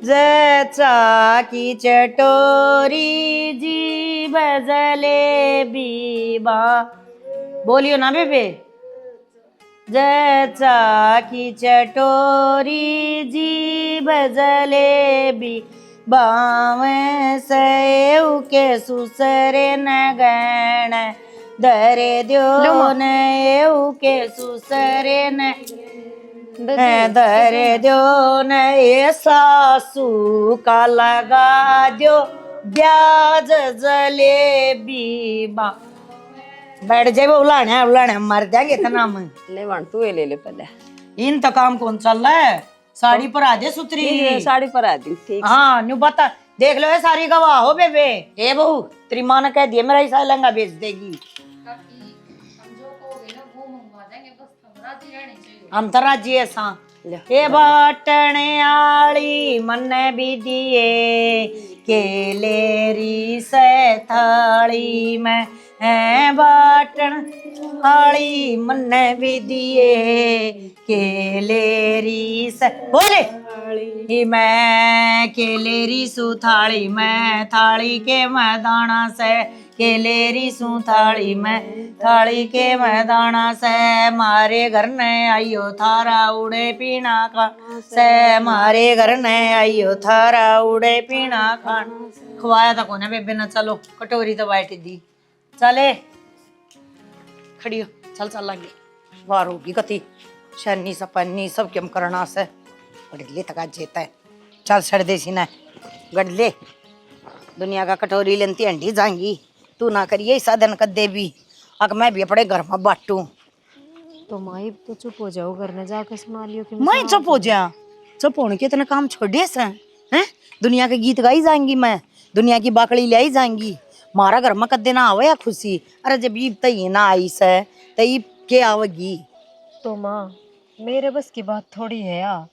जचा की चटोरी जी जलेबी बा, बोलियो ना बेबे। जचा की चटोरी जी जलेबी बावे सेव के सुसरे न गण दरे द्यो न एव के सुसरे न दरे द्यो न ये सासू का लगा द्यो ब्याज जलेबी बा। बैठ जाए उलाने उलाने मर जाएंगे इतना में। ले वन तू ले ले पहले। इन तो काम कौन चल रहा है? साड़ी पर आजे सुतरी साड़ी पर आती ठीक। हाँ न्यू बता देख लो है सारी गवाह हो बेबे। ए बहू तेरी माँ ने कह दिया मेरा हिस्सा लहंगा बेच देगी। हम तो राजी ऐसा ए बाटने आली मन भी दिए केलेरी से थाली में बाटन आली मन भी दिए केलेरी से बोले मैं केलेरी सु थाली में थाली के मैदाना से केलेरी सु थाली में थाली के मैदाना से मारे घर ने आइयो थारा उड़े पीना का से मारे घर ने आइयो थारा उड़े पीना खान। खवाया था कोने बेबे ना चलो कटोरी तो बैठ दी चले खड़ी हो चल चल लगे वार होगी कति शनी सपन्नी सब क्यों करना से गड़ले तक जेता है चल सड़ दे सी ना गड़ले दुनिया का कटोरी लेंती अंडी जाएंगी तू ना करिए साधन कर दे भी अगर मैं भी अपने घर में बांटू तो माई तो चुप हो जाओ घर में जाकर सुना लियो कि मैं चुप हो जा चुप होने के इतना काम छोड़िए से हैं दुनिया के गीत गाई जाएंगी मैं दुनिया की बाकड़ी ले आई जाएंगी मारा घर में कदे ना आवे या खुशी अरे जब ईब तई ना आई से तई के आवेगी। तो माँ मेरे बस की बात थोड़ी है यार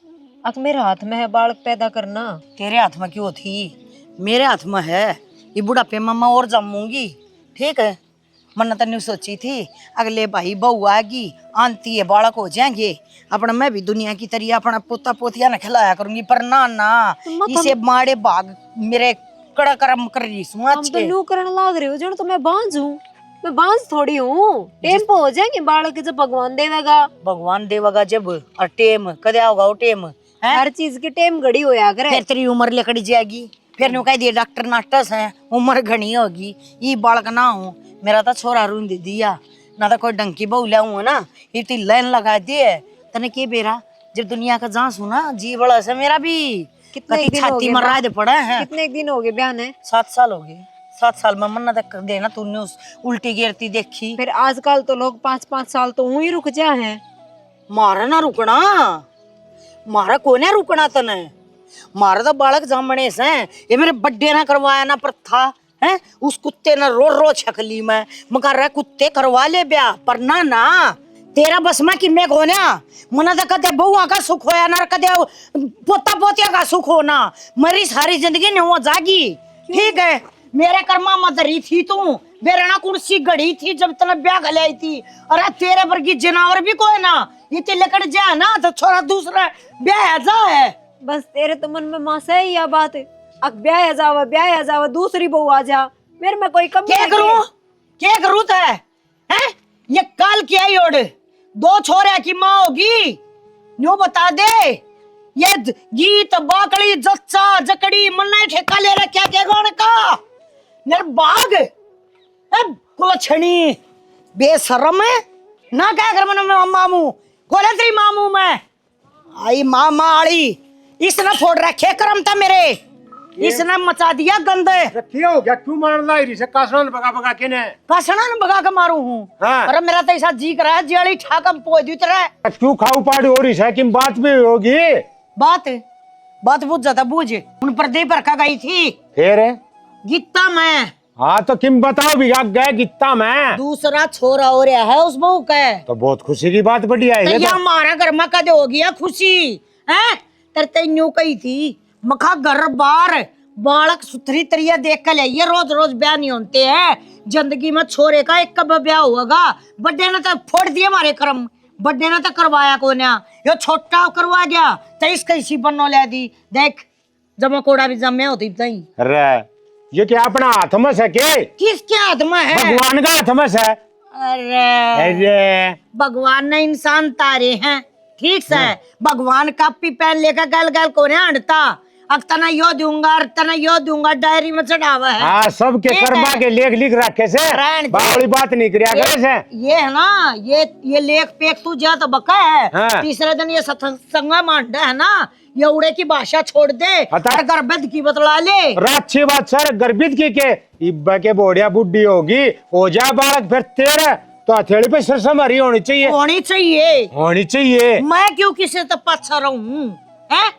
अब मेरे हाथ में है बालक पैदा करना। तेरे हाथ में क्यों थी मेरे हाथ में है ये बुढ़ापे में मैं और जमूंगी ठीक है। मन तो नहीं सोची थी अगले भाई बहू आएगी आंटी है बालक हो जाएंगे अपना मैं भी दुनिया की तरह अपना पोता पोतिया न खिलाया करूंगी पर ना ना इसे मारे भाग मेरे कड़ा कर्म कर रही हम तो लू करने लाग रहे हो जन तो मैं बांझ हूँ मैं बांझ थोड़ी हूँ टेम पे हो जाएंगे बालक जब भगवान देवेगा जब और टेम कदे आओगा वो टेम हर चीज की टेम घड़ी होया करे फिर तेरी उम्र लकड़ी जाएगी फिर नु कह दिया डॉक्टर नाटस है उम्र घनी होगी ये बालक ना हो मेरा तो छोरा रून दे दिया ना तो कोई डंकी बहू लाऊं ना इतनी लाइन लगा दिए तने के बेरा जब दुनिया का जहाँ सुना जी बड़ा से मेरा भी कितने छाती में राज पड़ा है कितने दिन हो गए बयान है 7 साल हो गए 7 साल में मन्ना तक देना तूने उस उल्टी गिरती देखी फिर आजकल तो लोग 5-5 साल तो वही रुक जा है मारा ना रुकना मारा कोने रुकना तने मारा तो बालक जामने से ये मेरे बड्डे ना करवाया ना पर था है उस कुत्ते ने रो छकली में मगर रहा कुत्ते करवा ले ब्याह पर ना ना तेरा बस में किन्ने होना मना तो कदे बहुआ का सुख होया ना कदे पोता पोतिया का सुख होना मेरी सारी जिंदगी ने वो जागी ठीक है मेरे कर्मा मदरी थी तू बेरना कुर्सी गड़ी थी जब तने ब्याह गलाई थी अरे तेरे वर्गी जनावर भी कोई ना ये लकड़ जा ना तो छोरा दूसरा ब्याह जा है बस तेरे तो मन में माँ से ही यह बात है अब ब्याह जावा दूसरी बहू आ जा मेरे में कोई कमी क्या करूँ तो है ये काल क्या योड़ 2 छोरे की माँ होगी न्यू बता दे ये गीत बाकड़ी जच्चा जकड़ी मन्ना ठेका ले रहा क्या क्या गाने का नर बाग कुलछनी बेशरम है ना क्या कर मन मामू कोले तेरी मामू मैं आई मामा आड़ी इसने फोड़ रखे करम था मेरे इसने मचा दिया गंदे क्या हो गया क्यों मारना है इसे कासना भगा भगा के ने कासना न भगा के मारू हूँ हाँ। अरे मेरा तो ऐसा जी कर रहा है जियाली ठाकम पोय दी तरह क्यों खाऊ पाड़ी हो रही है कि बात भी होगी बात बुझ जाता बुझ उन पर दे पर का गई थी फिर गीता मैं हाँ तो किम बताओ भी गए गीता मैं दूसरा छोरा हो रहा है उस बहू का तो बहुत खुशी की बात बढ़िया है तो हमारा घर में कद हो गया खुशी है तेरे न्यू कही थी मखा घर बार बालक सुथरी तरिया देख कर ले रोज रोज ब्याह नहीं होते हैं जिंदगी में छोरे का एक कब ब्याह होगा बड्डे ने तो फोड़ दिए हमारे कर्म बड्डे ने तो करवाया को ना ये छोटा करवा गया तो इसका इसी बनो ले दी देख जमा कोड़ा भी जमे होती तई। अरे ये क्या अपना हाथ में से के? किसके हाथ में है? भगवान का हाथ में से। अरे अरे भगवान ने इंसान तारे हैं, ठीक से। भगवान कॉपी पेन लेकर गल गल को हंडता, अब तना यो दूंगा तना यो दूंगा डायरी में चढ़ावा है। हाँ सबके ठीक कर्मा है। के लेख लिख रखे से रहन दे। बावली बात नहीं करिया करे से। ये है ना, ये लेख पेक तू जा तो बका है। हाँ। तीसरे दिन ये सत्संगा मांडा है ना, ये उड़े की भाषा छोड़ दे अतः- और गर्भद की बतला ले। अच्छी बात सर, गर्भित की के इब्बा के बोड़िया बुड्ढी होगी हो जा बालक फिर तेरे तो हथेली पे सरसम हरी होनी चाहिए, होनी चाहिए। होनी चाहिए। मैं क्यों किसी तो पाछा रहूं है?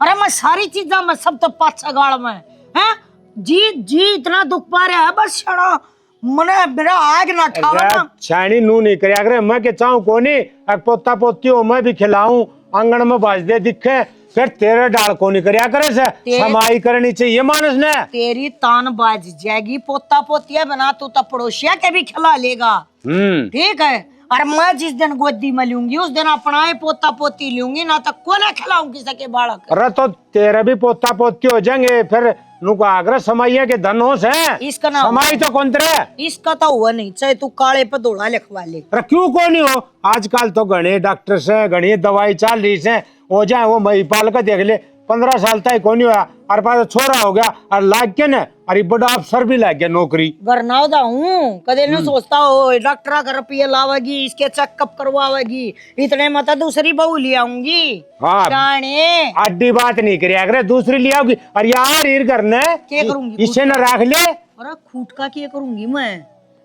अरे मैं सारी चीजा में सब तो पाछा गाड़ में है। जी जी इतना दुख पा रहा है, बस छड़ा मने मेरा आग ना ठावा ना। छानी नू नहीं करिया करे, मैं के चाहूं कोनी अक पोता पोती हो मैं भी खिलाऊं आंगन में बाज दे दिखे फिर तेरे डाल को नहीं करिया करे से। समाई करनी चाहिए मानस ने। तेरी तान बाज जाएगी, पोता पोतिया बना तू तो पड़ोसिया के भी खिला लेगा, ठीक है। और मैं जिस दिन गोदी में लूंगी उस दिन अपना ही पोता पोती लूंगी, ना तो कोने खिलाऊंगी सके बालक। अरे तो तेरे भी पोता पोती हो जाएंगे फिर नुका आग्रह समाइया के धन हो से। इसका ना समाई तो कौन तेरे? इसका तो हुआ नहीं, चाहे तू काले पे धोला लिखवा ले। अरे क्यों को नहीं हो? आजकल तो घने डॉक्टर से घनी दवाई चल रही से हो जाए वो मई पाल का देख ले 15 साल तक को नहीं हुआ और पास छोरा हो गया और लाग के न अरे बड़ा अफसर भी लाग गया नौकरी। गरनावदा हूँ कदे नहीं सोचता हो डॉक्टर का रुपये लावेगी इसके चेकअप करवावेगी, इतने मत दूसरी बहू ले आऊंगी। हाँ जाने अड्डी बात नहीं करिया करे, दूसरी ले आओगी। अरे यार ईर करने क्या करूंगी? इसे न रख ले। अरे खूट का क्या करूंगी मैं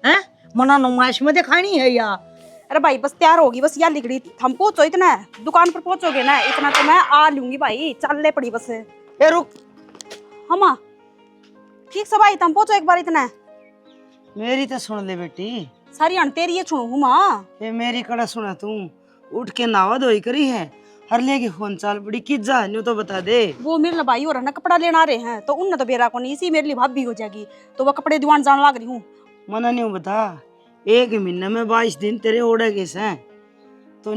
हैं? मना नुमाइश में दिखानी है या? अरे भाई बस तैयार होगी, बस यार लिख रही थी। हम पहुंचो इतना दुकान पर पहुंचोगे ना इतना तो मैं आ लूंगी भाई, चल ले पड़ी बस। ए रुक, हम ठीक से भाई तुम पहुंचो एक बार इतना। मेरी तो सुन ले बेटी, सारी अण तेरी ये सुनो हुमा। ये मेरी कड़ा सुना तू। उठ के नावा धोई करी है, हर लेके फोन चाल पड़ी किस जा न्यू तो बता दे। वो मेरे लिए भाई और है ना कपड़ा लेना आ रहे हैं तो उनने तो बेरा को नहीं, इसी मेरे लिए भाभी हो जाएगी तो वो कपड़े दीवान जाने लग रही हूँ। मना नहीं बता, एक महीने में 22 दिन तेरे ओढ़े के हैं तो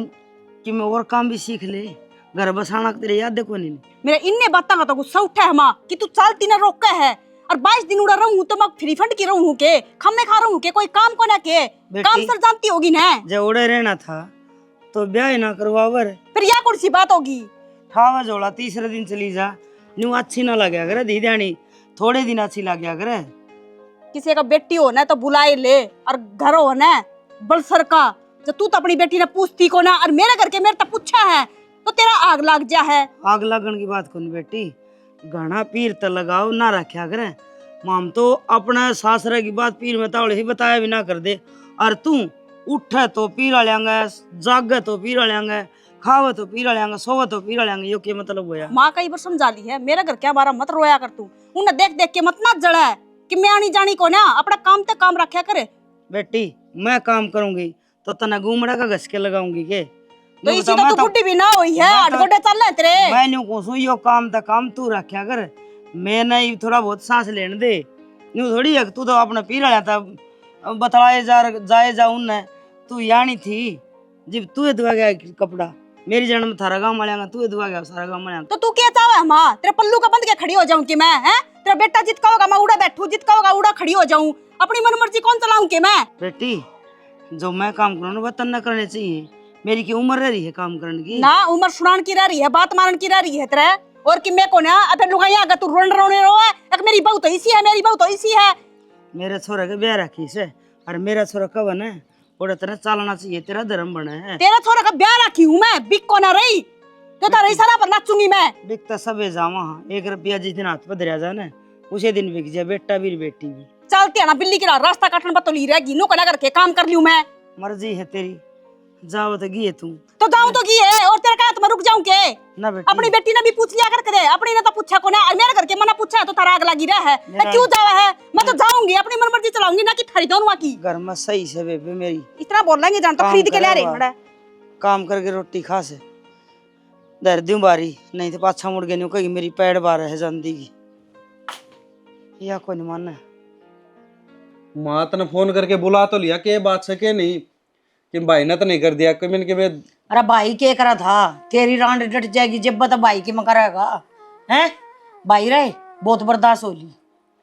कि मैं और काम भी सीख ले, घर बसाना तेरे याद देखो नहीं। मेरे इन्ने बातों का तो गुस्सा उठा है माँ कि तू चलती ना रोक है और 22 दिन उड़ा रहूं तो मैं फ्री फंड की रहूं के खम्मे खा रहूं के कोई काम को ना के काम सर जानती होगी ना। जब उड़े रहना था तो ब्याह ना करवावर, फिर यह कौन सी बात होगी? ठावा जोड़ा तीसरे दिन चली जा, न्यू अच्छी ना लगे अगर दीदानी थोड़े दिन अच्छी लगे अगर। किसी का बेटी हो ना तो बुलाए ले और घर हो ना बलसर का, जब तू तो अपनी बेटी ने पूछती को ना और मेरे घर के मेरे तो पूछा है तो तेरा आग लग जा है। आग लगन की बात कौन बेटी, घना पीर तो लगाओ ना रखा करे। माम तो अपना सासरे की बात पीर में तावड़े ही बताया भी ना कर दे, और तू उठे तो पीर लेंगे, जागे तो पीर लेंगे, खावे तो पीर लेंगे, सोवे तो पीर लेंगे। यो क्या मतलब हुआ? माँ कई बार समझा ली है, मेरे घर क्या बारा मत रोया कर तू, उन्हें देख देख के मत ना जड़ा है कि मैं आनी जानी को ना अपना काम ते काम रखा करे। बेटी मैं काम करूंगी तो तना घूमड़ा का घस के लगाऊंगी के? तो इसी तो तू बुढ़ी भी ना हुई है, अटगोटे चल रहे तेरे। मैं न्यू कोसू यो काम ता काम तू रखा कर, मैं नहीं थोड़ा बहुत सांस लेने दे। न्यू थोड़ी है तू तो अपना पीर लिया था बतलाए जाए जा उन्ने, तू यानी थी जब तू दुआ गया कपड़ा मेरी जन्म थारा गाँव मलेगा, तू दुआ गया सारा गाँव मलेगा। तो तू क्या चाहे माँ तेरे पल्लू का बंद के खड़ी हो जाऊं कि मैं है? तेरा बेटा जित कहोगा मैं उड़ा बैठू, जित कहोगा उड़ा खड़ी हो जाऊं, अपनी मन मर्जी कौन चलाऊं के मैं? बेटी जो मैं काम करूँ ना वतन न करने चाहिए, मेरी की उम्र रह रही है काम करने की ना। उम्र सुनान की रह रही है, बात मारन की रह रही है तेरे, और कि मैं को ना अबे लुगाई आगा तू रोने रोने रो है एक मेरी बहू तो इसी है, मेरी बहू तो इसी है। मेरे छोरा के ब्याह रखी से और मेरा छोरा कब है और तरह चलना चाहिए, तेरा धर्म बना है। तेरा छोरा का ब्याह रखी हूँ मैं, बिक को ना रही तो तारा इशारा पर नाचूंगी मैं। बिकता सबे जावा, 1 रुपया जिस दिन हाथ पर धरिया जाए ना उसे दिन बिक जाए, बेटा भी बेटी भी। चलते ना बिल्ली की रास्ता काटने पर तो ली रहेगी, नो कला करके काम कर लियो मैं। मर्जी है तेरी, जाओ तो गिए तू तो जाऊं तो की है और तेरा का रुक जाऊं के? ना बेटी अपनी बेटी ने भी पूछ लिया कर करे, अपनी ने तो पूछा को ना, मेरे घर के मना पूछा है तो तारा आग लगी रहा है। मैं क्यों जावा है? मैं तो जाऊंगी अपनी मन मर्जी चलाऊंगी ना कि थारी दोनों की। घर में सही से बेबे मेरी इतना बोल लेंगे जान तो काम खरीद के ले करे रहे बा। बड़ा काम करके रोटी खा से दर दूं बारी, नहीं तो पाछा मुड़ गए न्यू कही मेरी पैड़ बार है जानती की या को नहीं मानना। माँ ने फोन करके बुला तो लिया के बात से के नहीं कि भाई ने तो नहीं कर दिया कमिन के में। अरे भाई क्या करा था, तेरी रांड डट जाएगी जब बता भाई की में करेगा हैं? भाई रे बहुत बर्दाश्त हो ली,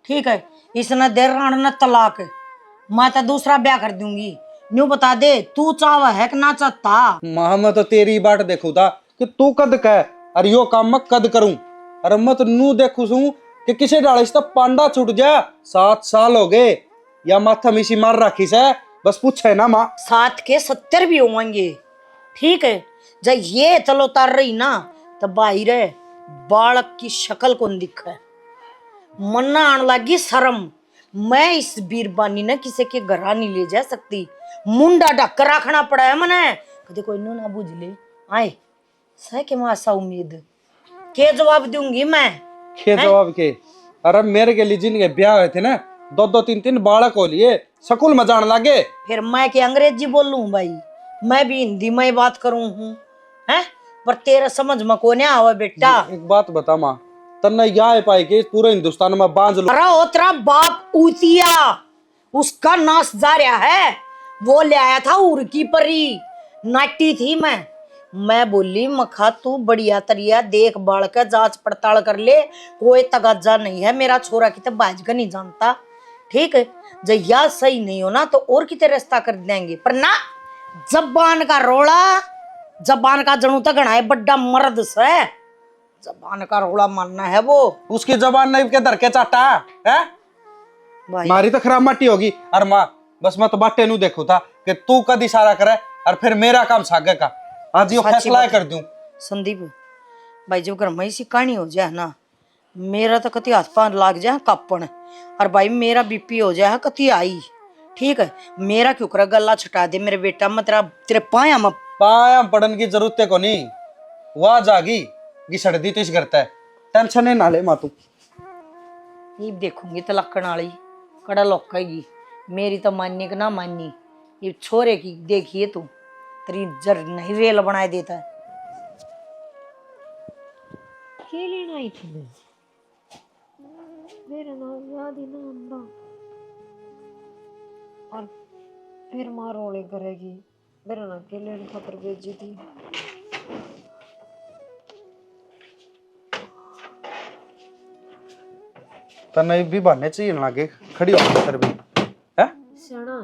ठीक है। इसने देर राण न तलाक, मैं तो दूसरा ब्याह कर दूंगी। न्यू बता दे तू चाह है कि ना चाहता? माँ मैं तो तेरी बाट देखू था कि तू कद कह और यो काम मैं कद करूं। अरे मैं तो नू देखू सू कि किसे डाले तो पांडा छूट जा। 7 साल हो गए या माथा मिसी मार रखी से, बस पूछे ना माँ। 7 के 70 भी होंगे, ठीक है। जब ये चलो तार रही ना तो भाई रे बालक की शक्ल कौन दिखा है, मन्ना आने लगी शर्म। मैं इस बीरबानी ने किसी के घर नहीं ले जा सकती, मुंडा ढक रखना पड़ा है मने। कदे कोई नो ना बुझ ले आए सह के मासा उम्मीद के जवाब दूंगी मैं। के जवाब के? अरे मेरे के लिए जिनके ब्याह हुए थे ना 2-2 3-3 बालक हो लिए, स्कूल में जाने लगे। फिर मैं के अंग्रेजी बोलूं भाई, मैं भी हिंदी में बात करूं हूं हैं, पर तेरा समझ में को नहीं आवा बेटा। एक बात बता माँ, तन्ने यहाँ पाई के पूरे हिंदुस्तान में बांझ लो। अरे तेरा बाप ऊतिया, उसका नाश जा रहा है। वो ले आया था उर की परी, नाटी थी मैं बोली मखा तू बढ़िया तरिया देख बाल के जांच पड़ताल कर ले, कोई तगाजा नहीं है। मेरा छोरा की तो बाज का नहीं जानता, ठीक है। जब यह सही नहीं हो ना तो और कितने रास्ता कर देंगे, पर ना जबान का रोड़ा, जबान का जणू तक घना है बड्डा मर्द से, जबान का रोड़ा मानना है वो। उसकी जबान नहीं के धर के चाटा है भाई मारी तो खराब माटी होगी। अरे माँ बस मैं तो बाटे नू देखू था कि तू कद इशारा करे और फिर मेरा काम सागे का आज यो फैसला कर दूं। संदीप भाई जब घर में इसी कहानी हो जाए ना, मेरा तो कति हाथ पांव लाग जाए कापन, और भाई मेरा बीपी हो जाए कति आई, ठीक है। मेरा क्यों कर गला छुटा दे मेरे बेटा, मैं तेरे पाया में पाया पड़न की जरूरत है को नहीं, वहां जागी घिसड़ दी तो इस करता है, टेंशन ना ले माँ तू। ये देखूंगी तलक्कन वाली कड़ा लौकेगी, मेरी तो माननी कि ना माननी, ये छोरे की देखिए तू तेरी जर नहीं रेल बनाए देता है। के लेना आई थी मैं, मेरा नाम याद ही ना आंदा, और फिर माँ रोले करेगी मेरा नाम के लेने खातर भेजी थी। तन्ने भी बहाने चाहिए लागे खड़ी हो सर भी है सना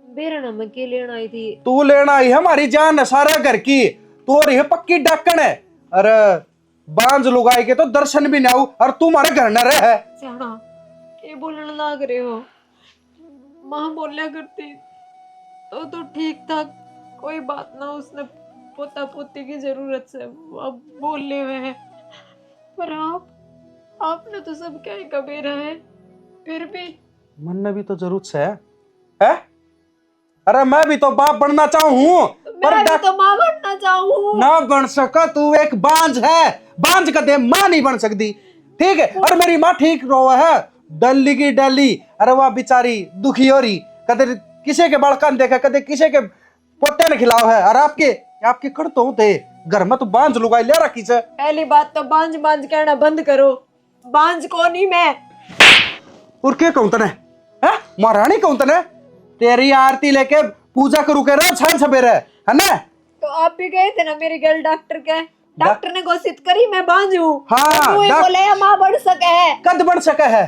मेरा नाम के लेना आई थी। तू लेना आई है हमारी जान है सारा घर की, तू और ये पक्की डाकण है। अरे बांझ लुगाई के तो दर्शन भी ना हो और तू हमारे घर न रहे। सना ये बोलने लग रहे हो, माँ बोलिया करती तो ठीक था, कोई बात ना, उसने पोता पोती की जरूरत से अब बोले हुए हैं, पर आपने तो सब क्या ही कभी रहे, फिर भी मन में भी तो जरूरत से है? अरे मैं भी तो बाप बनना चाहूँ पर मैं भी तो माँ बनना चाहूँ। ना बन सका, तू एक बांझ है, बांझ का दे माँ नहीं बन सकती, ठीक है। और मेरी माँ ठीक रो है डली की डली, अरे वह बेचारी दुखी हो रही, कदे किसी के बड़कन देखा, कदे किसी के पोते ने खिलाओ है, और आपके कर तो थे घर में तो बांझ लुगाई ले रखी से। पहली बात तो बांझ बांझ कहना बंद करो, बांझ को नहीं मैं। और क्या कहूं तने है, महारानी कहूं तने, तेरी आरती लेके पूजा करू के रोज छान सवेरे है ना। तो आप भी गए थे ना मेरी गर्ल डॉक्टर के, डॉक्टर ने घोषित करी मैं बांझ हूँ। हाँ, तू ही बोले माँ बढ़ सके है, कद बढ़ सका है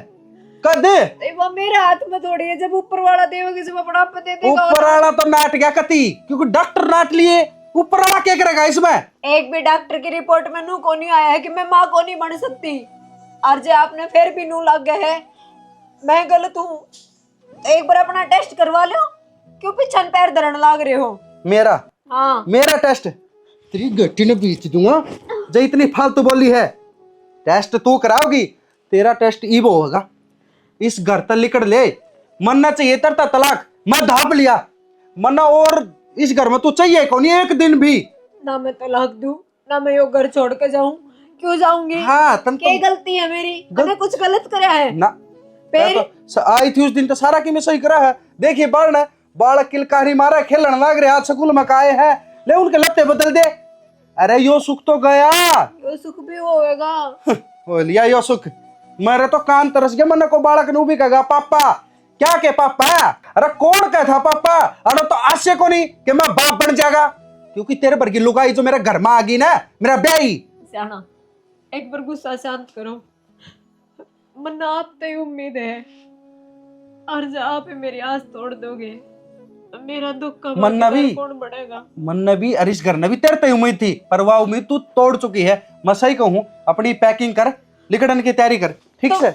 कद, तो वो मेरे हाथ में थोड़ी है, जब ऊपर वाला देगा जब अपना पे दे देगा। ऊपर वाला तो नाट गया कति, क्योंकि डॉक्टर नाट लिए, ऊपर वाला क्या करेगा इसमें। एक भी डॉक्टर की रिपोर्ट में नू को नहीं आया है कि मैं माँ को नहीं बन सकती, और जे आपने फिर भी नू लग गए है, मैं गलत हूँ, एक बार अपना टेस्ट करवा लो, क्यों पीछे पैर धरन लाग रहे हो। मेरा हाँ मेरा टेस्ट तेरी गट्टी ने बीच दूंगा जो इतनी फालतू बोली है। टेस्ट तू कराओगी, तेरा टेस्ट ईब होगा, इस घर तक लिकड़ ले, मरना चाहिए तरता तलाक, मैं धाप लिया मरना, और इस घर में तू चाहिए कौन एक दिन भी ना, मैं तलाक दूं ना मैं यो घर छोड़ के जाऊं, क्यों जाऊंगी। हाँ तन क्या गलती है मेरी, मैंने कुछ गलत करा है ना, फिर तो आई थी उस दिन तो सारा की मैं सही करा है। देखिए बाढ़ बालक किलकारी मारा खेलन लाग रहे, आज स्कूल में आए हैं, ले उनके लत्ते बदल दे। अरे यो सुख तो गया, यो सुख भी होएगा। हो लिया यो सुख, मेरे तो कान तरस गया, मन को बालक नू भी कहेगा पापा, क्या के पापा, अरे कौन कहता पापा, अरे तो आशय को नहीं कि मैं बाप बन जाएगा, क्योंकि तेरे भर की लुगाई जो मेरे घर में आ गई ना, मेरा ब्याही। सियाना एक बार गुस्सा शांत करो, मन आप पे उम्मीद है, और जब आप मेरी आस तोड़ दोगे तो मेरा दुख का मन्ना भी- भागीदार कौन बनेगा? मन ने भी और इस घर ने भी तेरे पे उम्मीद थी, पर वह उम्मीद तू तोड़ चुकी है। मैं सही कहूँ, अपनी पैकिंग कर, लिकड़न की तैयारी कर, ठीक से?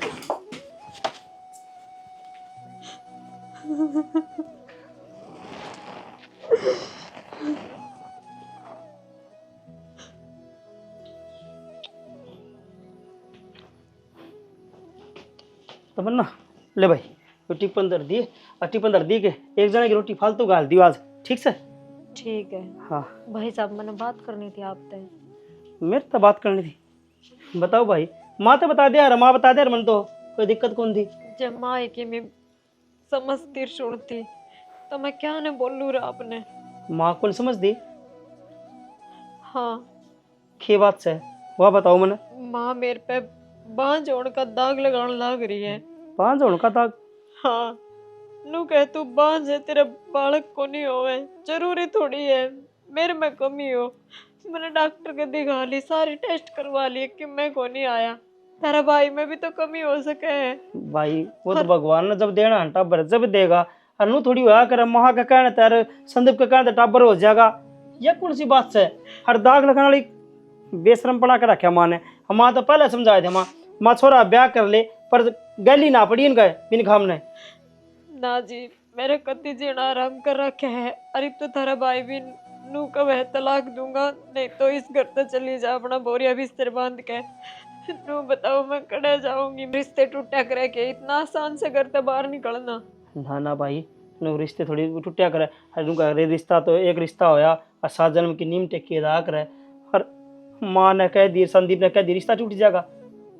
तमन्ना ले भाई रोटी पण धर दी और टिफिन धर दी के एक जना की रोटी फालतू गाल दी आज, ठीक से? ठीक है हाँ भाई साहब, मैंने बात करनी थी आपसे। मेरे तो बात करनी थी। बताओ भाई। माँ तो बता दिया, माँ बता दिया मन, तो कोई दिक्कत कौन थी? जब माँ है कि मैं समझती सुनती तो मैं क्या न बोलूँ रहा आपने। माँ कौन समझ दी? हाँ के बात से वह बताओ मन। माँ मेरे पे बांझ होने का दाग लगाने लग रही है। पाँच होने का था? हाँ नू कह तू बांझ है, तेरा बालक को नहीं होवे, जरूरी थोड़ी है मेरे में कमी हो। मैंने डॉक्टर के दिखा ली, सारी टेस्ट करवा लिए कि मैं को नहीं आया। तेरा भाई में भी तो कमी हो सके है। भाई वो तो भगवान ने जब देना है टाबर जब देगा। और नू थोड़ी होया कर महा का कहना तेरे संदीप का कहना टाबर हो जाएगा, ये कौन सी बात से? हर दाग लगाने वाली बेशरम पड़ा के रखा माँ ने। हम तो पहले समझाए थे माँ छोरा ब्याह कर ले, पर गली ना पड़ी इनका बिन खाम ने। ना जी मेरे कति जीना आराम कर रखे है। अरे तो थारा भाई भी नू का वह तलाक दूंगा, नहीं तो इस घर से चली जा अपना बोरिया बिस्तर बांध के। नू बताओ मैं कड़े जाऊंगी? रिश्ते टूटा करे के इतना आसान से घर से बाहर निकलना? ना ना भाई, नो रिश्ते थोड़ी टूटिया करे। अरे रिश्ता तो एक रिश्ता होया और 7 जन्म की नीम टेक के अदा करे। और माँ ने कह दी, संदीप ने कह दी रिश्ता टूट जाएगा।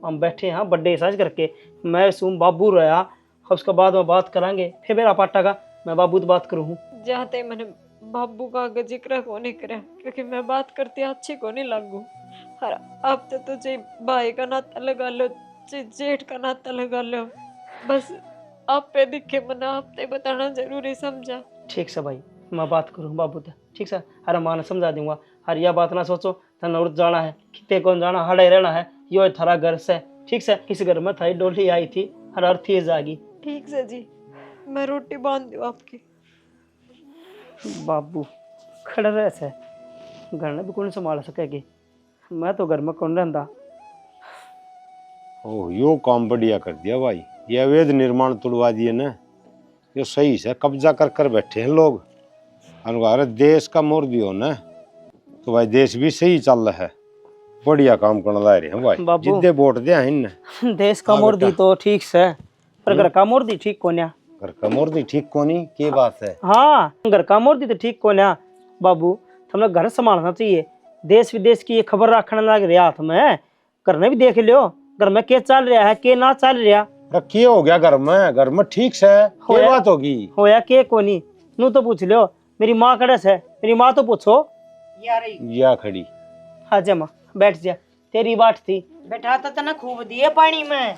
हम बैठे हैं बड्डे साज करके, मैं सुन बाबू रोया, उसके बाद में बात करांगे। फिर मेरा पाटा का मैं बाबू तो बात करूँ। जाते मैंने बाबू का आगे जिक्र को नहीं करे, क्योंकि मैं बात करती अच्छी को नहीं लागू। और अब तो तुझे भाई का नाता लगा लो, जेठ का नाता लगा लो, बस आप पे दिखे मना आप ते बताना जरूरी समझा। ठीक से भाई, मैं बात करूँ बाबू तो, ठीक से? अरे माँ ने समझा दूंगा। और यह बात ना सोचो तन और जाना है कितने कौन जाना, हड़े रहना है, यो थारा घर से, ठीक से? इस घर में थारी डोली आई थी और अर्थी जागी। ठीक से जी, मैं रोटी बांध दूँ आपकी। बाबू खड़े रहे से घर में भी कौन संभाल सकेगी? मैं तो घर में कौन रहता। ओह यो काम बढ़िया कर दिया भाई, ये अवैध निर्माण तुड़वा दिए ना, ये सही से कब्जा कर कर बैठे हैं लोग। अरे देश का मोर्दी हो ना, तो भाई देश भी सही चल रहा है। बढ़िया काम करने ला रहे हैं भाई, बाबू। जिद्दे वोट दे इन देश का हाँ मोर्दी बेटा। तो ठीक से, पर घर का मोर्दी ठीक कोन्या। घर का मोर्दी ठीक कोनी के बात है। हाँ घर का मोर्दी तो ठीक कोन्या। बाबू हमने घर संभालना चाहिए, देश विदेश की ये खबर रखने लग रहा हाथ में। घर में भी देख लियो घर में क्या चल रहा है के ना चल रहा। क्या हो गया घर में ठीक से क्या होया। बात होगी? होया के कोनी नू तो पूछ लियो। मेरी माँ कड़े से, मेरी माँ तो पूछो। या खड़ी हाँ जा माँ बैठ जा, तेरी बात थी। बैठा तो तना खूब दिए पानी में,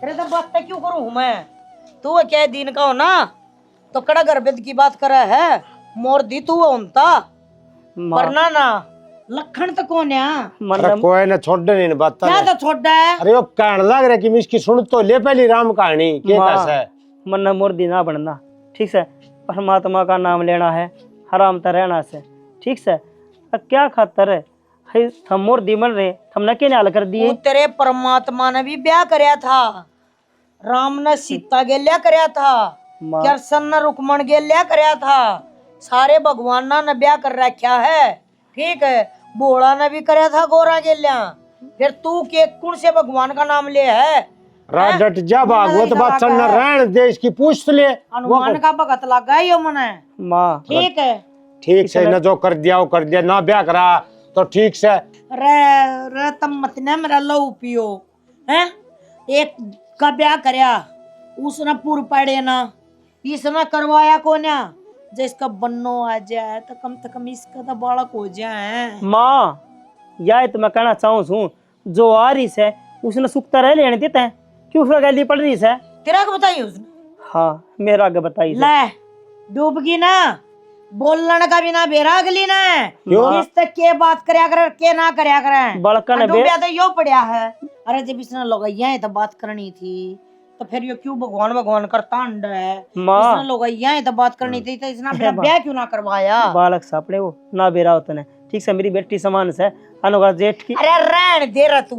तेरे तो बात क्यों करूं मैं? तू क्या दिन का हो ना, तो कड़ा गर्भेद की बात करे है, मोर दी तू होता माँ वरना ना लखन तो कौन है? अरे मन कोई ना छोड़ दे नहीं बात। क्या तो छोड़ा है? अरे वो कहने लग रहा कि मैं इसकी सुन तो ले पहली राम कहानी के कैसा है। मन मोर्दी ना बनना, ठीक से? परमात्मा का नाम लेना है, हराम तो रहना से, ठीक से? क्या खातर है हम मोर्दी बन रहे, हमने क्या हाल कर दिए? वो तेरे परमात्मा ने भी ब्याह करया था, राम ने सीता गेल्या करया था, माँ कृष्ण ने रुक्मण गेल्या करया था, सारे भगवाना ने ब्याह कर रखा है, ठीक है? भोला ने भी करया था गोरा गेल्या। फिर तू के कौन से भगवान का नाम ले है? राजट जा भागवत बात न रहन देश की पूछ ले। हनुमान का भगत लगा यो मने, माँ ठीक है? ठीक से न जो कर दिया वो कर दिया, ना ब्याह करा तो ठीक से। रे तम मत ने मेरा लहू पियो हैं। एक का ब्याह करया, उसने पूर पड़े ना, इसने करवाया को ना, जिसका बन्नो आ जाए तो कम से कम इसका तो बालक हो जाए। माँ यह तो मैं कहना चाहूँ छू, जो आ रही है उसने सुखता रह लेने देते हैं, क्यों उसका गली पड़ रही है? तेरा को बताइए उसने? हाँ मेरा आगे बताइए। ले डूबगी ना, बोलने का भी ना बेरा अगली ना, क्यों? किस तक के बात करया कर के ना करया करे। बड़का ने डूबिया तो यो पड़या है। अरे जब इसने लगैया है तो बात करनी थी तो फिर ये क्यों भगवान भगवान करता अंड है? माँ इसने लगैया है तो बात करनी थी तो इसने अपना ब्याह क्यों ना करवाया? बालक सापड़े वो ना बेरा होता है ठीक से मेरी बेटी समान से अनुगा जेठ की अरे रहन दे रहा तू,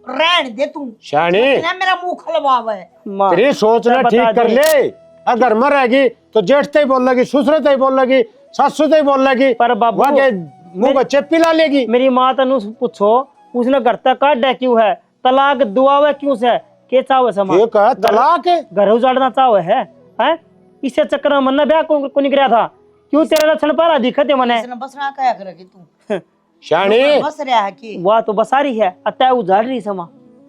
रहन दे तू। शानी ना मेरा मुंह खलवाव है। माँ तेरी सोचना बता ठीक कर दे। ले। अगर मर रहेगी तो जेठ से ही बोल लगी, ससुर से ही बोल लगी, सासू से ही बोल लगी, पर बाबू वहाँ के मुंह को चेपी ला लेगी। मेरी माँ तनु पूछो उसने घर तक काट है क्यों है, तलाक दुआ क्यों से के चाव समा ये कहा तलाक है। घर उजाड़ना चाव है हैं? इससे चक्कर में मन्ना ब्याह को नहीं कराया था क्यों? तेरा लक्षण पारा दिखते मने इसने बस ना कया करे तू शानी बस रहा है कि वाह तो बसा रही है अतः उजाड़ रही समा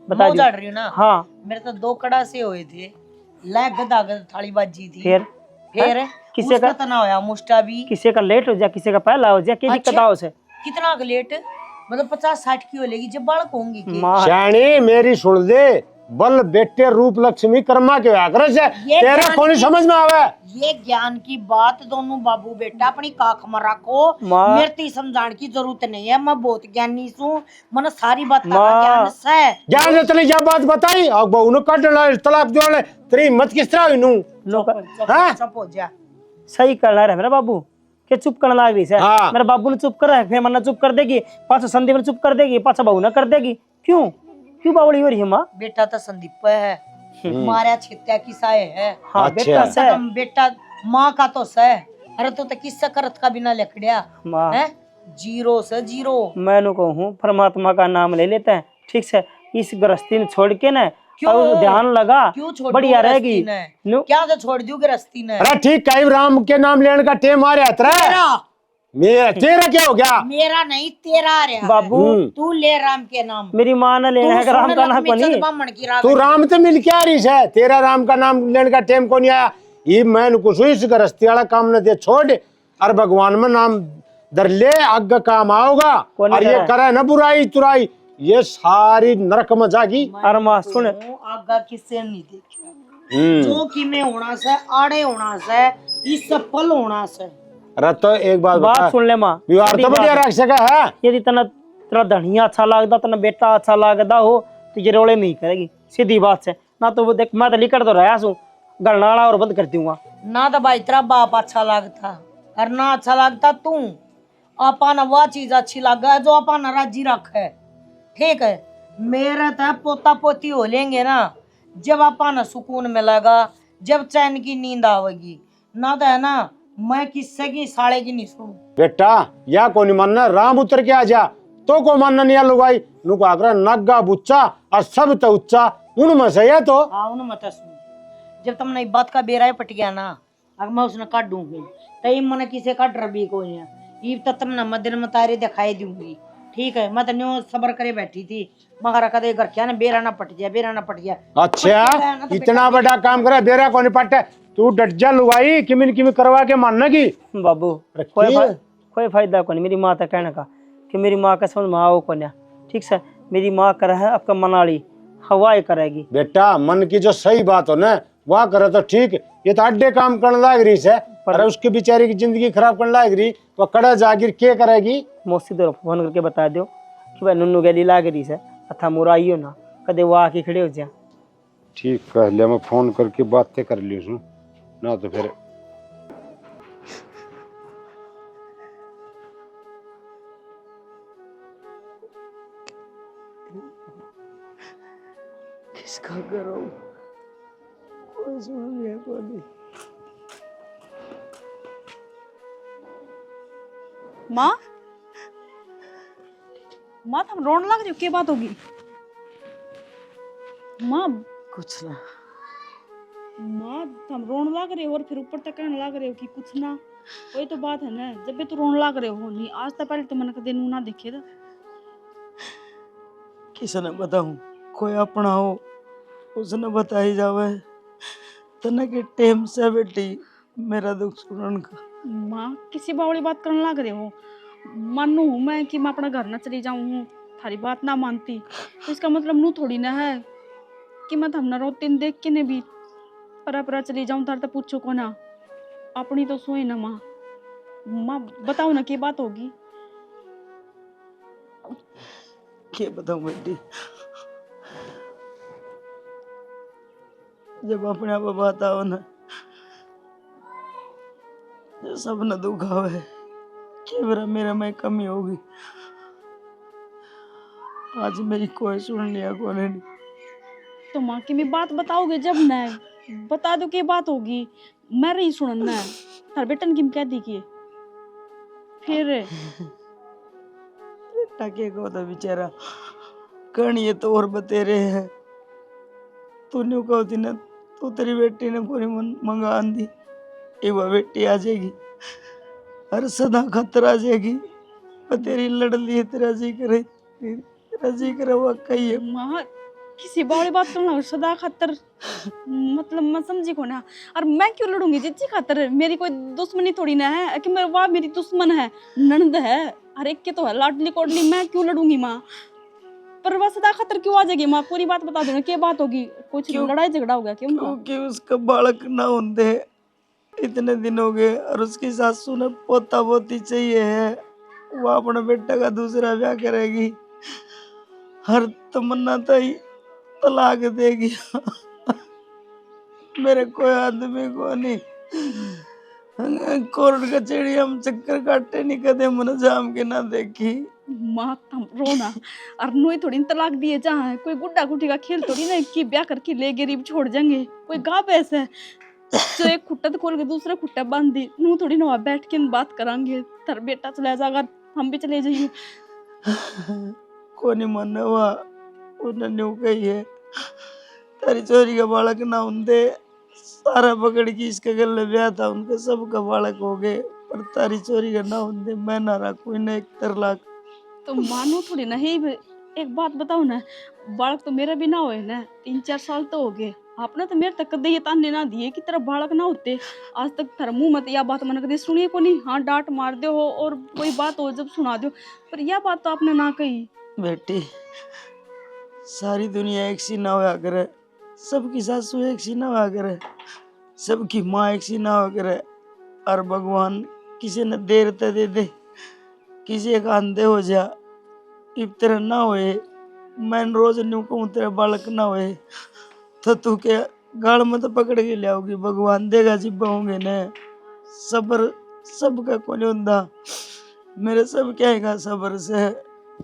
बता मैं दी उजाड़ रही हूँ ना। हाँ मेरे तो 2 कड़ा से हुए थे, लै गदा गद थाली बाजी थी। फिर फिर किसे का तना होया मुष्टा भी। किसी का लेट हो जाए किसी का पहला हो जाए क्या दिक्कत अच्छा। आओ उसे कितना लेट? मतलब 50-60 की हो लेगी जब बालक होंगी की। माँ शानी मेरी सुन दे, बल बेटे रूप लक्ष्मी कर्मा के व्याकर से ये तेरा ज्ञान कौन की- समझ में आवे? ये ज्ञान की बात दोनों बाबू बेटा अपनी काख में रखो। माँ। मेरे तो समझाने की जरूरत नहीं है, मैं बहुत ज्ञानी हूँ, मैंने सारी बात माँ। ज्ञान से। ज्ञान ने तने क्या बात बताई और बहू ने काट डाला तलाक दिया ले, तेरी हिम्मत किस तरह हुई नू? लोग हाँ? चुप हो जा। सही करना रहा मेरा बाबू के चुप करने लग रही है हाँ। मेरे बाबू ने चुप कर रहा है फिर मन्ना चुप कर देगी पाछा संदीप ने चुप कर देगी पाछा बहू ने कर देगी क्यों क्यों बावड़ी हो रही है माँ? बेटा तो संदीप है, मारा छित्या की साए है। हाँ अच्छा। बेटा से बेटा माँ का तो सह। अरे तो किससे करत का बिना लकड़िया माँ है? 0 से 0। मैं कहूँ परमात्मा का नाम ले लेते हैं ठीक से इस गृहस्थी ने छोड़ के ना क्यों? और ध्यान लगा क्यों छोड़ बढ़िया दूं रहेगी गृहस्थी ने? नु क्या तो छोड़ दियो गृहस्थी ने? अरे ठीक कहीं राम के नाम लेने का टेम आ रहा तेरा। तेरा मेरा तेरा क्या हो गया? मेरा नहीं तेरा आ रहा है। बाबू तू ले राम के नाम। मेरी माँ ने लेना है तू राम सुन का नाम लक्ष्मी को चंद नहीं ब्राह्मण की राग तू है। राम से मिल क्या रही है? तेरा राम का नाम लेने का टेम को नहीं आया। ये मैं कुछ इस गृहस्थी वाला काम न दे छोड़ और भगवान में नाम दर ले आगे काम आओगा। कौन और ये करे? करे ना बुराई तुराई ये सारी नरक में जागी। अरे माँ सुन आगा किससे नहीं देखा जो कि में होना से आड़े होना से इस सफल होना से। अरे तो एक बात बात बता, सुन ले माँ विवाह तो बढ़िया रख सका है। यदि तना तेरा धनिया अच्छा लगता तना बेटा अच्छा लगता हो तो ये रोले में ही करेगी सीधी बात से ना तो वो देख मैं तो लिखकर तो रहा हूँ गलनाड़ा और बंद कर दूंगा ना तो भाई तेरा बाप अच्छा लगता और ना अच्छा लगता तू। अपन वह चीज अच्छी लगा जो अपन राजी रख है, ठीक है? मेरे तो पोता पोती हो लेंगे ना जब अपन सुकून मिलेगा, जब चैन की नींद आवेगी। ना तो है ना मैं किससे की साले की नहीं सुनू। बेटा या को नहीं मानना राम उतर के आ जा तो को मानना नहीं लुगाई नु को आगरा नग्गा बुच्चा और सब तो उच्चा उनमें से है तो हाँ उन्हें मत सुन। जब तुमने इस बात का बेराय पट गया ना अगर मैं उसने काट दूंगी तो मन किसे का डर भी को है ये तो तुमने मदिर में तारे दिखाई दूंगी, ठीक है? मैं तो न्यू सबर करे बैठी थी मगर कदे घर क्या ना बेरा ना पट गया, बेरा ना पट गया। अच्छा इतना बड़ा काम करे बेरा को नहीं पटे तू डट जा लुगाई किमिन किमिन करवा के मानना की बाबू कोई फायदा को नहीं मेरी माँ तक कहने का कि मेरी माँ का समझ में आओ को ना ठीक से मेरी माँ कर है आपका मनाली हवाई करेगी। बेटा मन की जो सही बात हो ना वह करे तो ठीक। ये तो अड्डे काम करने लाग रही है अरे उसके बेचारे की जिंदगी खराब करने लाग रही तो कड़ा जागिर के करेगी? मौसी तो फोन करके बता दो कि भाई नुन्नू गली लाग रही है अथा मुराइयो ना कदे वो आके खड़े हो जा। ठीक कह लिया मैं फोन करके बातें कर ली हूँ ना तो फिर किसका करो कोई सुन ले कोई। माँ माँ तुम रोने लग रही हो, क्या बात होगी? माँ कुछ ना माँ तुम रोने लग रहे हो और फिर ऊपर तक कहने लग रहे हो कि कुछ ना। वही तो बात है ना, जब भी तो रोने लग रहे हो नहीं आज तक पहले तो मैंने कदे नू ना देखे था। किसने बताऊं कोई अपना हो उसने बताई जावे तना के टेम से बेटी मेरा दुख सुनन का। माँ किसी बावड़ी बात करने लग रहे हो। मानू हूँ मैं कि मैं अपना घर ना चली जाऊँ हूँ, थारी बात ना मानती तो इसका मतलब नू थोड़ी ना है कि मैं थमना रोती न देख के ने भी परा चली जाऊँ थार तो पूछो को ना अपनी तो सोई ना। माँ माँ बताओ ना क्या बात होगी? क्या बताऊं बेटी जब अपने आप बात आओ ना जो सब न दुख आवे कि मेरा में कमी होगी। आज मेरी कोई सुन लिया कौन नहीं। तो माँ की मैं बात बताओगे जब न बता दो कि बात होगी। मैं रही सुनना थार बेटन किम कह दी कि फिर टके को तो बेचारा कण ये तो और बतेरे है। तूने कहो थी ना तू तेरी बेटी ने पूरी मंगा आंदी ये वह बेटी आ जाएगी हर सदा खतरा आ जाएगी। पर तेरी लड़ली है तेरा जी करे वो कही है। माँ किसी बावड़ी बात करना सदा खातर मतलब मैं समझी को ना। और मैं क्यों लड़ूंगी जिज्जी खातर? मेरी कोई दुश्मनी थोड़ी ना है कि मेरे वाह मेरी दुश्मन है ननद है हर एक के तो है लाडली कोडली। मैं क्यों लड़ूंगी माँ? पर वह सदा खातर क्यों आ जाएगी माँ? पूरी बात बता दो ना क्या बात होगी? कुछ लड़ाई झगड़ा हो गया क्यों? क्योंकि उसका बालक ना होते इतने दिन हो गए और उसकी सासू ने पोता पोती चाहिए है। वो अपने बेटे का दूसरा ब्याह करेगी हर तमन्ना तई तलाक देगी। मेरे कोई आदमी को नहीं कोर्ट कचहरी हम चक्कर काटे नहीं कदे मन जाम के ना देखी। माँ तुम रोना और नोई थोड़ी तलाक दिए जहाँ कोई गुड्डा गुड्डी का खेल थोड़ी ना कि ब्याह करके ले गरीब छोड़ जाएंगे। कोई गा पैसा है जो एक खुट्टा तो खोल के दूसरा खुट्टा बांध दी नू थोड़ी ना बैठ के बात करांगे। तेरा बेटा चला जाएगा हम भी चले जाइए। कोनी मन हुआ उन्होंने कही है तेरी चोरी का बालक ना होंगे सारा पकड़ के इसके गले ब्याह था उनके सबका बालक हो गए पर तारी चोरी का ना होंगे मैं ना रखू इन्हें 1 लाख। तो मानो थोड़ी ना ही एक बात बताओ ना बालक तो मेरा भी ना होए ना 3-4 साल तो हो गए। आपने तो मेरे तक कदे ये ताने ना दिए कि तेरा बालक ना होते। आज तक तेरा मुंह मत यह बात मैंने कदे सुनी को नहीं। हाँ डांट मार दो हो और कोई बात हो जब सुना दो पर यह बात तो आपने ना कही। बेटी सारी दुनिया एक सी ना होया करे सबकी सासू एक सी ना होया करे सबकी माँ एक सी ना होया करे और भगवान किसी ने देर ते दे दे किसी का अंधे हो जा इब तेरा ना होए मैं रोज न्यू कहूँ तेरा बालक ना होए तो तू क्या गाल में तो पकड़ के ले आओगी। भगवान देगा जिब्बा होंगे ने सबर सबका कौन होंदा मेरे सब क्या है सबर से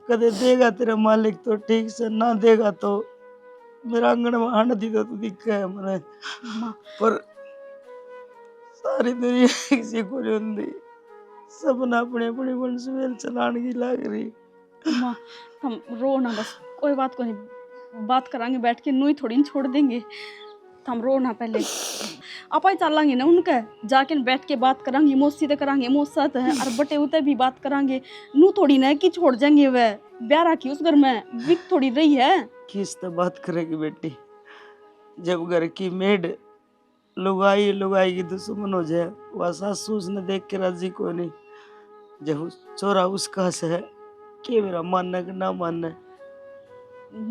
कदे देगा तेरा मालिक तो ठीक से ना देगा तो मेरा आंगन में हांड दी तो तू दिखा है मैंने पर सारी दुनिया किसी को नहीं होंदी सब ना अपने अपने वंश में चलाने की लाग रही। माँ हम रो ना बस कोई बात को नहीं बात करांगे बैठ के नू ही थोड़ी न छोड़ देंगे। हम रो ना पहले आप ही चलेंगे ना उनका जाके बैठ के बात करांगे मौसी तो करांगे मौसा तो है और बटे उते भी बात करांगे। नू थोड़ी ना कि छोड़ जाएंगे वह ब्याह राखी उस घर में विक थोड़ी रही है। किस तो बात करेगी बेटी जब घर की मेड लुगाई की दुश्मन हो जाए वह सासू उसने देख के राजी को नहीं जब चोरा उसका से के मेरा मानना कि ना मानना।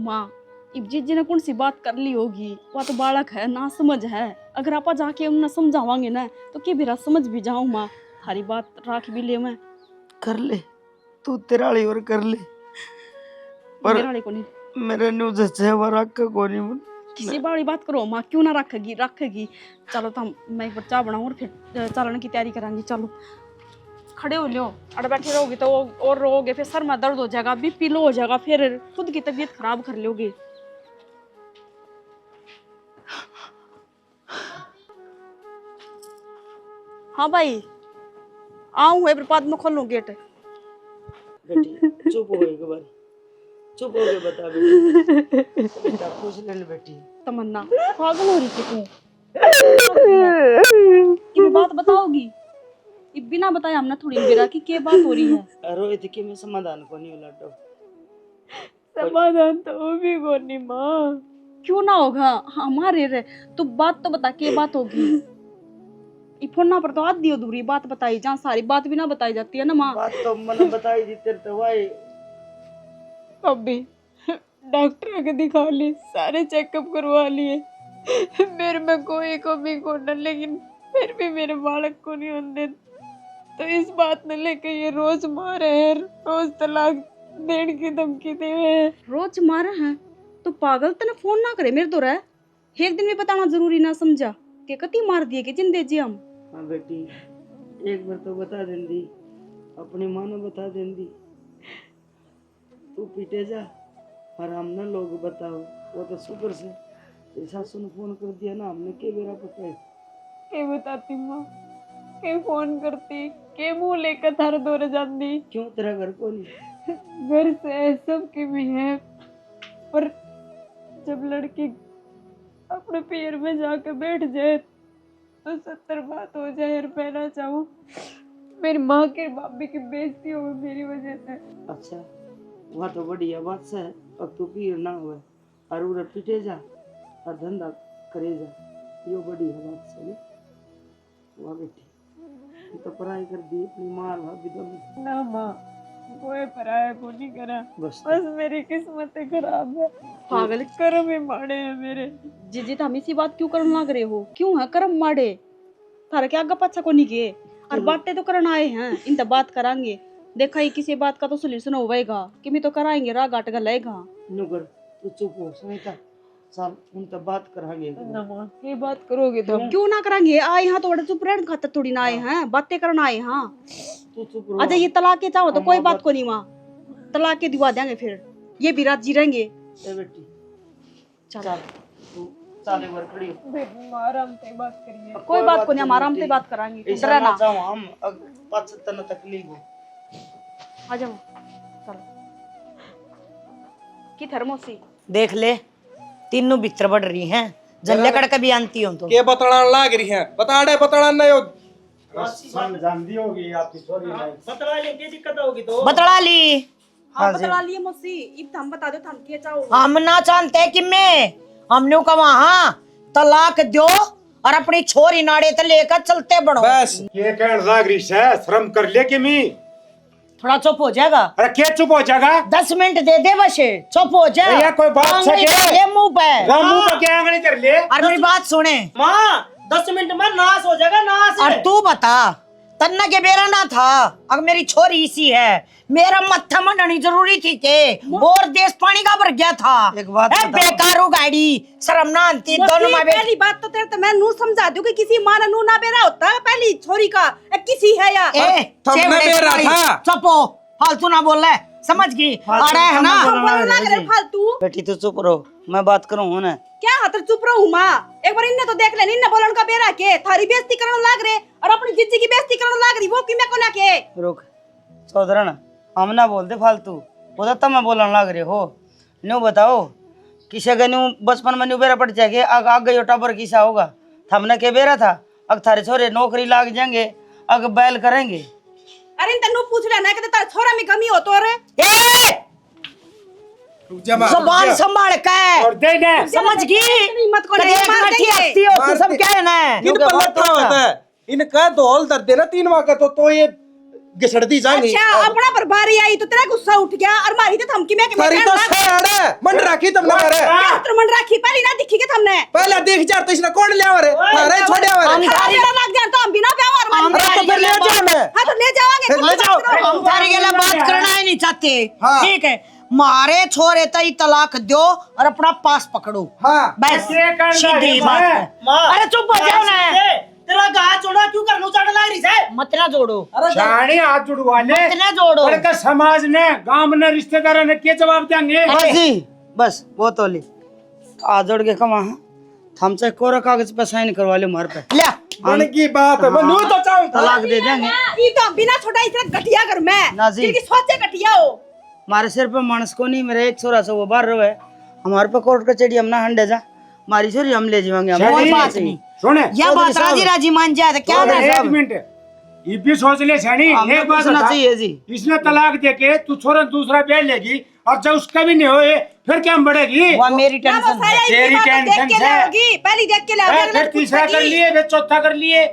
माँ इब जीजी ने कौन सी बात कर ली होगी वह तो बालक है ना समझ है। अगर आप जाके उन्हें समझावांगे ना तो के मेरा समझ भी जाऊँ माँ हरी बात राख भी ले मैं कर ले तू तेराली और कर ले पर मेरा वाले को नहीं मेरे न्यूज है वो रख को नहीं किसी बड़ी बात करो माँ क्यों ना रखेगी। चलो तो मैं एक बार चाय बनाऊँ और फिर चलने की तैयारी करांगी। चलो खड़े हो लो अड़ बैठे रहोगे तो और रोगे फिर सर में दर्द हो जाएगा बीपी लो हो जाएगा फिर खुद की तबीयत खराब कर लोगे। हाँ भाई आऊँ है बाद में खोलूँ गेट। बेटी चुप हो एक बार चुप हो के बता बेटी बेटा पूछ ले बेटी। तमन्ना पागल हो रही थी तू कि बात बताओगी ये बिना बताए हमने थोड़ी बेरा की क्या बात हो रही है। रोहित की मैं समाधान को नहीं लटो समाधान तो वो भी को नहीं माँ क्यों ना होगा हमारे रे तू बात तो बता क्या बात होगी। फोन पर तो आधी अधूरी बात बताई जहाँ सारी बात भी ना बताई जाती है ना माँ। बात तो मैंने बताई दी तेरे तो भाई अभी डॉक्टर के दिखा ली सारे चेकअप करवा लिए मेरे में कोई कमी को न लेकिन फिर भी मेरे बालक को नहीं होने तो इस बात ने लेके ये रोज मारे हैं रोज तलाक देने की धमकी दे हैं। रोज मारे हैं तो पागल तने फोन ना करे मेरे तो रह एक दिन भी बताना जरूरी ना समझा कि कति मार दिए कि जिंदे जी हम। हाँ बेटी, एक बार तो बता देंदी, अपनी माँ ने बता देंदी। तू पीटे जा और हम ना लोग बताओ, वो तो शुक्र से तेरी सासू ने फोन कर दिया ना, हमने के बेरा पकड़े। के बताती माँ, के फोन करती, के मुंह लेकर थारे दौरे जाती। क्यों तेरा घर को नहीं? घर से सबके भी है, पर जब लड़की अपने पैर में जाकर बैठ जाए तो 70 बात हो जाए। और मैं चाहूँ मेरी माँ के बाबी की बेइज्जती हो मेरी वजह से। अच्छा, वहाँ तो बढ़िया बात से है, अब तू पीर ना हुए और उधर पीटे जा और धंधा करे जा, यो बढ़िया बात से नहीं। वाह बेटी, तू तो पढ़ाई कर दी अपनी माँ भाभी दोनों। ना माँ, कोई पराया को नहीं करा, बस बस मेरी किस्मत खराब है, पागल कर्म ही माड़े हैं मेरे। जीजी तो हम इसी बात क्यों करने लग रहे हो? क्यों है कर्म माड़े? थारे क्या आगे पाछा को नहीं किए और बातें तो करना आए हैं, इन तो बात करांगे। देखा ही किसी बात का तो सोल्यूशन होगा कि मैं तो कराएंगे, राह गाट गलेगा। नुगर तू चुप हो सविता, साल उन तब बात करांगे। ना माँ, ये बात करोगे तो क्यों ना करांगे? आए यहाँ तो बड़े चुप रहने खातर थोड़ी ना आए हैं, बातें करना आए हैं। तू चुप रहो। अच्छा ये तलाक के चाहो तो कोई बात को नहीं माँ, तलाक के दिवा देंगे, फिर ये भी रात जी रहेंगे। ए बेटी चल, तू चाले वर खड़ी हो। आराम से बात करिए। कोई बात को नहीं, हम आराम से बात करांगे। ऐसा डरा ना ना, चाहो हम 75 तकलीफ हो। आ जाओ चलो। की थर्मोसी देख ले, तीनों बिस्तर बढ़ रही हैं, जल्ले कड़ कभी आंती हो तो के बताना लाग रही है, बताना नहीं हो। जानती होगी आपकी छोरी नहीं। बतला ले, क्या दिक्कत होगी तो बतला ली। हाँ बतला लिए मौसी, इब हम बता दो थम के चाहो। हम ना जानते कि मैं हमने कहा हाँ तलाक दो और अपनी छोरी नाड़े ते लेकर चलते बढ़ो। बस ये कहने लाग रही है, शर्म कर ले कि मी। थोड़ा चुप हो जाएगा। अरे क्या चुप हो जाएगा? 10 मिनट दे दे बस, चुप हो जा। ये कोई बात आंगली सके? कर ले मुंह पे। मुंह पे क्या आंगली कर ले? और मेरी बात सुने, माँ 10 मिनट में नाश हो जाएगा, नाश। और तू बता, तन्ना के बेरा ना था, अगर मेरी छोरी इसी है, मेरा मत्था मंडनी जरूरी थी के और देश पानी का भर गया था। एक बात ए, बताओ। बेकारू गाड़ी शर्म ना आती दोनों में पहली बात तो तेरे तो मैं नू समझा दूं कि किसी मां ने नू ना बेरा होता है, पहली छोरी का किसी है या तुमने बेरा था। चुप हो, फालतू ना बोल रहा है, समझ गई? अरे है ना, बोलना करे फालतू। बेटी तू चुप रहो, मैं बात करूँ ना। क्या हाथ चुप रहूं मां? एक बार इन्ने तो देख ले, इन्ने बोलन का बेरा के थारी बेइज्जती करने लाग रहे और अपनी जीजी की बेइज्जती करने लाग रही, वो कि मैं को ना के। रुक सौदरन, हम ना बोलते फालतू, वो तो तब मैं बोलने लग रहे हो। न्यू बताओ, किसे का न्यू बचपन में न्यू बेरा पड़ जाएगा, आग गई टाबर किसा होगा? हमने के बेरा था, अग थारे छोरे नौकरी लाग जाएंगे, अग बैल करेंगे। अरे इन तन्नू पूछ लेना कि तारा छोरा में कमी हो तो रे। जुबान संभाल के और दे दे। समझ गई? मत को कभी नहीं एक मार लाठी देंगे। हंसती हो तो सब क्या है ना? इन पर लठा होता है, इनका धौल दर्द देना 3 माह का तो ये घिसड़ दी जाएंगी। अच्छा अपना पर बारी आई तो तेरा गुस्सा उठ गया और मारी तो थमकी में सारी तो सड़ है, मन राखी तुमने मेरे। क्या मन राखी पहली ना दिखी के हमने पहले देख जा तो इसने कौन लिया रे? मारे छोड़े रे। थारी लग जाए तो हम बिना पे और हम मारी तो फिर ले जाओ मैं। हां तो ले जाओगे, ले जाओ। हम सारी के लिए बात करना ही नहीं चाहते। हाँ। ठीक है, मारे छोरे तई तलाक दो और अपना पास पकड़ो, हाँ बस ये करना सीधी है, बात है। माँ, अरे चुप हो जाओ ना, तेरा गाय चोड़ा क्यों करनू चढ़ लग रही है? मत ना जोड़ो, शानी हाथ जुड़वा ले। मत ना जोड़ो। और का समाज ने, गांव ने, रिश्तेदारों ने क्या जवाब देंगे? जी बस वो तो ले आ जोड़ के कमा, हमसे कोरा कागज पे साइन करवा ले मार पे, ले मन की बात है, मैं तो चाहूं तलाक दे देंगे। ये तो बिना छोटा इसे घटिया कर मैं नाजी। जिनकी सोचे घटिया हो। हमारे सिर पे मानस को नहीं, मेरे एक छोरा से वो बाहर रहो है, हमारे पे कोर्ट कचहरी हम ना हंडे जा, मारी छोरी हम ले जाएंगे। कोई बात नहीं, सुने यह बात राजी राजी मान जाए तो क्या एक है? मिनट, ये भी सोच ले सैनी। हमें एक बात पूछना बता, चाहिए जी। इसने तलाक दे के तू छोरा दूसरा ब्याह लेगी और जब उसका भी नहीं होए फिर क्या बढ़ेगी? वह मेरी ना टेंशन बस है। आया तेरी इसी बात टेंशन देख के है। लाओगी, पहली देख के लाओगी, अगले फिर कुछ तीसरा कर करी। लिए, फिर चौथा कर लिए।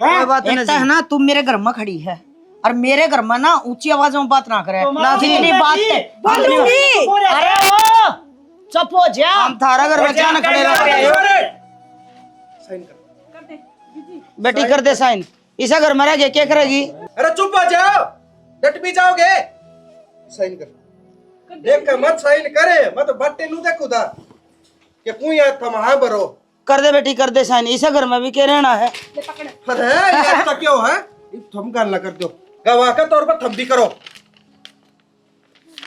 कोई बात एक तो है ना, तुम मेरे घर में खड़ी है और मेरे घर में ना ऊंची आवाज में बात ना करे, ना जी, जितनी बात है बोलूंगी। अरे ओ चुप हो जा। हम थारा घर में क्या ना खड़े रह। बेटी कर दे साइन, इसा घर में रह गए क्या करेगी? अरे चुप हो जाओ, डट भी जाओगे। साइन कर, देख कर मत साइन करे, मैं तो बट्टे नू देखू था। कि कुई है तुम हाँ बरो। कर दे बेटी कर दे साइन, इसे घर में भी के रहना है। अरे ये तो क्यों है, तुम गाल ना कर दो, गवाह के तौर पर तुम भी करो।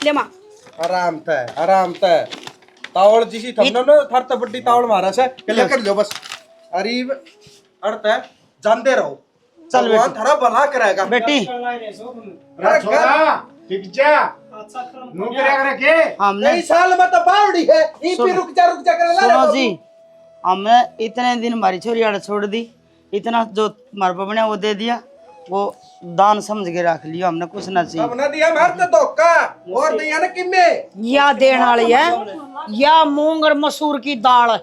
ले माँ आराम तय तावड़ जिसी थमनो ना थर तो बड्डी तावड़ मारा से के लेकर लो बस। अरीब अर्थ है जानते रहो, चल भगवान बेटी। थारा भला कराएगा बेटी अरे छोड़ा ठीक जा नौकरी कर के हमने कई साल में तो बावड़ी है, ई भी रुक जा कर ला सुनो जी, हमने इतने दिन हमारी छोरी आड़ छोड़ दी, इतना जो हमारे पे बना वो दे दिया, वो दान समझ के रख लिया हमने, कुछ ना चाहिए। अब ना दिया मार तो धोखा और दिया ना किम्मे या देने वाली है या मूंग और मसूर की दाल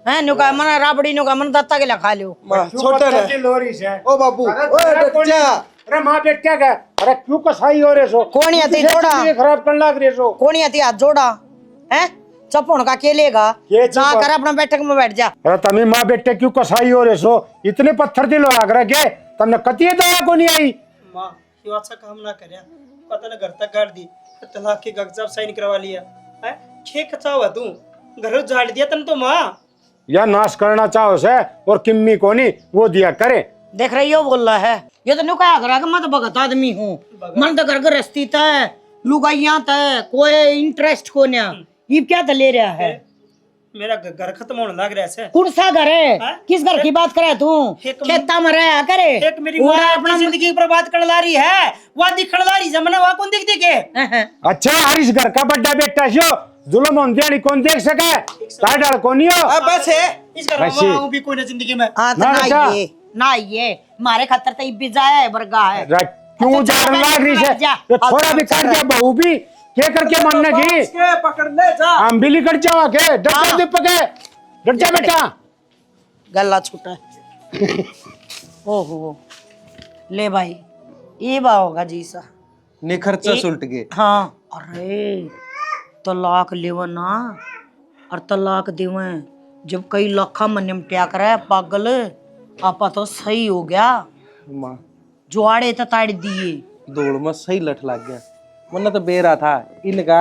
है, नु का मन राबड़ी नु का मन दत्ता के खा लो। छोटे ने की लोरी से ओ बाबू अरे ओए तेरा कौन- बच्चा अरे माँ बेट क्या कह, अरे क्यों कसाई हो रे सो कौन या ती जोड़ा? जिंदगी खराब करने लग रही सो। कौन या ती हाथ जोड़ा है, चपोण का केलेगा ये जा चुप- कर अपना बैठक में बैठ जा। अरे तमी माँ बेटे क्यों कसाई हो रे सो, इतने पत्थर दिलो आगरा के तमने कतिये दया को नहीं आई। माँ ये अच्छा काम ना करे, पता ना घर तक गाड़ दी, तलाक के कागजात साइन करवा लिया है, खे कचा हुआ तू घर झाड़ दिया तन तो माँ। या नाश करना चाहो से और किम्मी को नहीं वो दिया करे। देख रही हो बोल रहा है, ये तो नुका आगरा का, मैं तो भगत आदमी हूँ, मन तो घर घर रस्ती तय लुगाइया तय, कोई इंटरेस्ट को नहीं, ये क्या तो ले रहा है। मेरा घर खत्म होने लग रहा है। कौन सा घर है, हाँ? किस घर की बात करे तू, एक खेता में रहा करे। एक मेरी माँ अपनी जिंदगी पर बात कर ला रही है, वह दिखड़ ला रही जमना वह कौन दिख दिखे। अच्छा हरीश घर का बड्डा बेटा जो जुल्म होंदियानी कौन देख सके, काय डाल को नहीं हो। बस है इस घर वैसे- में आऊं भी कोई ना जिंदगी में। हाँ तो ना ना बेटा। ये ना ये मारे खतर तो इब्बी जाए बरगा है। क्यों जान लाग रही से, ये छोरा भी काट दिया बहू भी क्या करके मानने की, इसके पकड़ ले जा हम बिली कट जाओ के डर दीपक है, डर जा बेटा। गला छूटा है। ओहो ले भाई ये बा होगा जी सा निखरचा सुलट गए। हाँ। अरे तलाक लेवा ना और तलाक देवे जब कई लाखा मन निमट्या करे पागल, आपा तो सही हो गया, माँ जुआड़े तो ताड़ दिए। दौड़ में सही लठ लग गया, वरना तो बेरा था इनका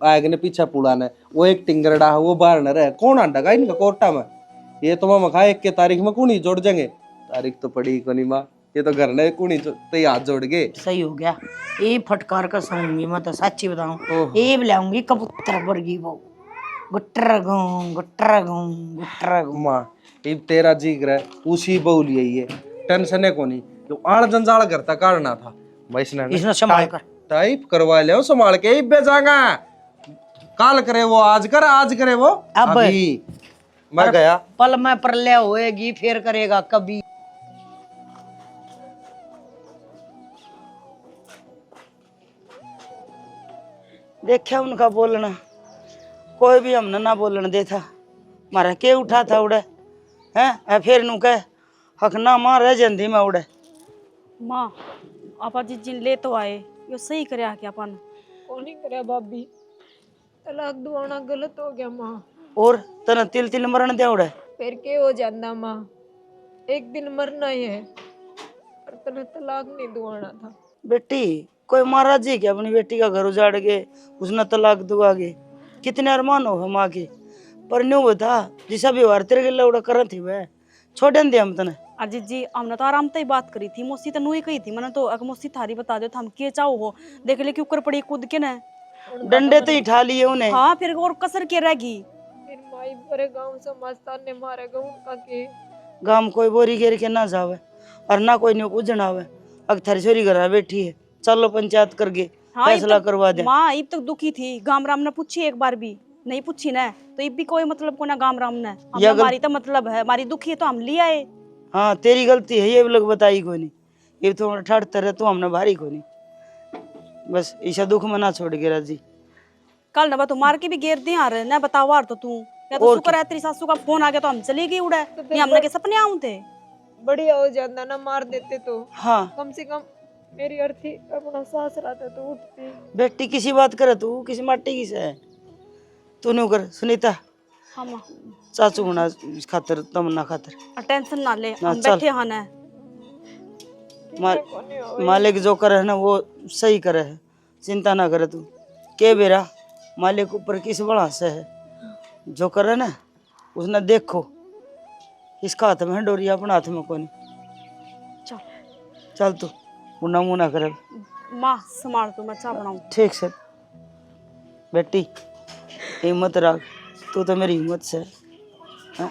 आग ने पीछा पुड़ाना, वो एक टिंगरडा है वो बाहर न रहे, कौन आंडा इनका कोर्टा में, ये तो मैं मखा 1 के तारीख में कुणी जोड़ जाएंगे, तारीख तो पड़ी को नहीं माँ, ये तो घर ने कुणी तो हाथ जोड़ गए। सही हो गया, ये फटकार का सहूंगी मैं तो सच्ची बताऊं, ये लाऊंगी कबूतर वर्गी वो गुट्टर गुट्टर माँ ये तेरा जिक्र है उसी बहुल यही है, टेंशन है को नहीं, जो आड़ जंजाल करता काटना था मैं इसने संभाल कर टाइप करवा ले संभाल के बेचागा, काल करे वो आज कर, आज करे वो अब। अभी मैं गया। पल में प्रलय होएगी फिर करेगा कभी। देखा उनका बोलना, कोई भी हमने ना बोलने देता, मारा के उठा था उड़े है, फिर नु कह हक ना मारे जंदी में उड़े। माँ आपा जी जिन ले तो आए यो सही करे क्या अपन कौन ही करे भाभी, तलाक दुआना गलत हो गया माँ, और तना तिल तिल मरण दे उड़े। फिर के हो जाना माँ, एक दिन मरना ही है, पर तने तलाक नहीं दुआना था। बेटी कोई महाराज जी क्या अपनी बेटी का घर उजाड़ के उसने तलाक दुआगे, कितने अरमान हो हम आगे, पर न्यू बता जिसा व्यवहार तेरे के लौड़ा कर थी वह छोड़े दे हम तने। अजीत जी हमने तो आराम से ही बात करी थी, मोसी तो नू ही कही थी, मैंने तो अगर मोसी थारी बता दो तो हम के चाहो हो, देख ले क्यों कर पड़ी कूद के ना। डंडे तो ही ठा लिए उन्हें। हाँ फिर और कसर के रहेगी। फिर माई पूरे गांव समाजदार ने मारेगा उनका के। गांव कोई बोरी घेर के ना जावे और ना कोई न्यू उजड़ावे, अग थारी छोरी घर बैठी है, चलो पंचायत करके हाँ, फैसला करवा दे। माँ इब तक दुखी थी, गाम राम ने पूछी एक बार भी नहीं पूछी ना, तो इब भी कोई मतलब को ना गाम राम ने, हमारी तो मतलब है, हमारी दुखी है तो हम ले आए। हाँ तेरी गलती है, ये भी लोग बताई को नहीं, ये तो ठाड़ते रहे तो हमने भारी को नहीं, बस ईशा दुख में ना छोड़ के राजी। कल ना तो मार के भी घेर दे आ रहे ना, बताओ यार तो तू या तो शुक्र है तेरी सासू का फोन आ गया तो हम चले गए उड़ा, नहीं हमने के सपने आऊं थे। बढ़िया हो जाता ना, मार देते तो हाँ कम से कम मेरी अर्थी अपना सास रहता तो उठती। बेटी किसी बात करे तू किसी माटी की से है, तू नहीं कर सुनीता हाँ माँ चाचू होना खातर तमन्ना खातर टेंशन ना ले, हाँ, हम चल। बैठे हैं ना। मालिक जो करे है ना वो सही करे है, चिंता ना करे तू के बेरा मालिक ऊपर किस बड़ा से है, जो करे ना उसने देखो, इसका हाथ में है डोरी, अपना हाथ में कोनी। चल चल तू मुन्ना मुन्ना करे। माँ संभाल तू, मैं चाय बनाऊं। ठीक से बेटी, हिम्मत रख, तू तो मेरी हिम्मत से है। हाँ?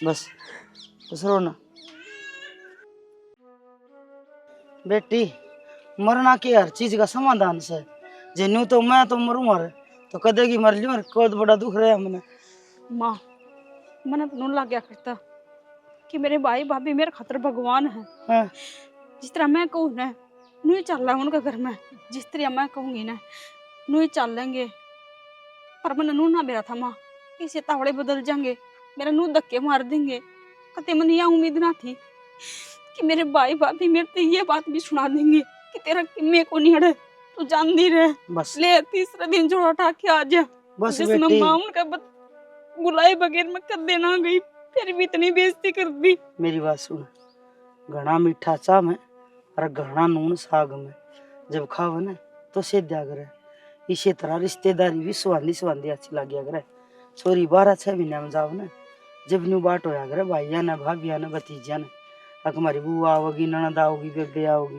बस बस रो ना बेटी, मरना की हर चीज का समाधान से। जिन्नू तो मैं तो मरूं मर, तो कदे की मर लियो, कोई बड़ा दुख रहा मैंने। माँ मैंने तो नून लग गया करता कि मेरे भाई भाभी मेरे खातर भगवान है। हाँ। जिस तरह मैं कहूँ ना नू ही चल रहा है उनके घर में, जिस तरह मैं कहूँगी ना नू ही चल लेंगे। पर मैंने नू ना मेरा था माँ, इसे तावड़े बदल जाएंगे, मेरा नू धक्के मार देंगे। कते मन यह उम्मीद ना थी कि मेरे भाई भाभी मेरे तो ये बात भी सुना देंगे कि तेरा किम्मे को नहीं हड़े, तू जानती रहे। बस ले तीसरा दिन जोड़ा उठा के आ जा, बस जिसमें बेटी, माँ उनका बुलाए बगैर मैं कदे ना गई, फिर भी इतनी बेइज्जती कर दी। मेरी बात सुन, घना मीठा चा में और घना नून साग में, जब खाओ ना तो सेद्या करे। इसी तरह रिश्तेदारी भी सुहांदी सुहांदी अच्छी लग करे। छोरी 12-6 महीने में जाओ ना, जब न्यू बाट होया करे भाइया ने भाभिया ने भतीजिया ने, हमारी बुआ आओगी, ननद आओगी, बेबे आओगी।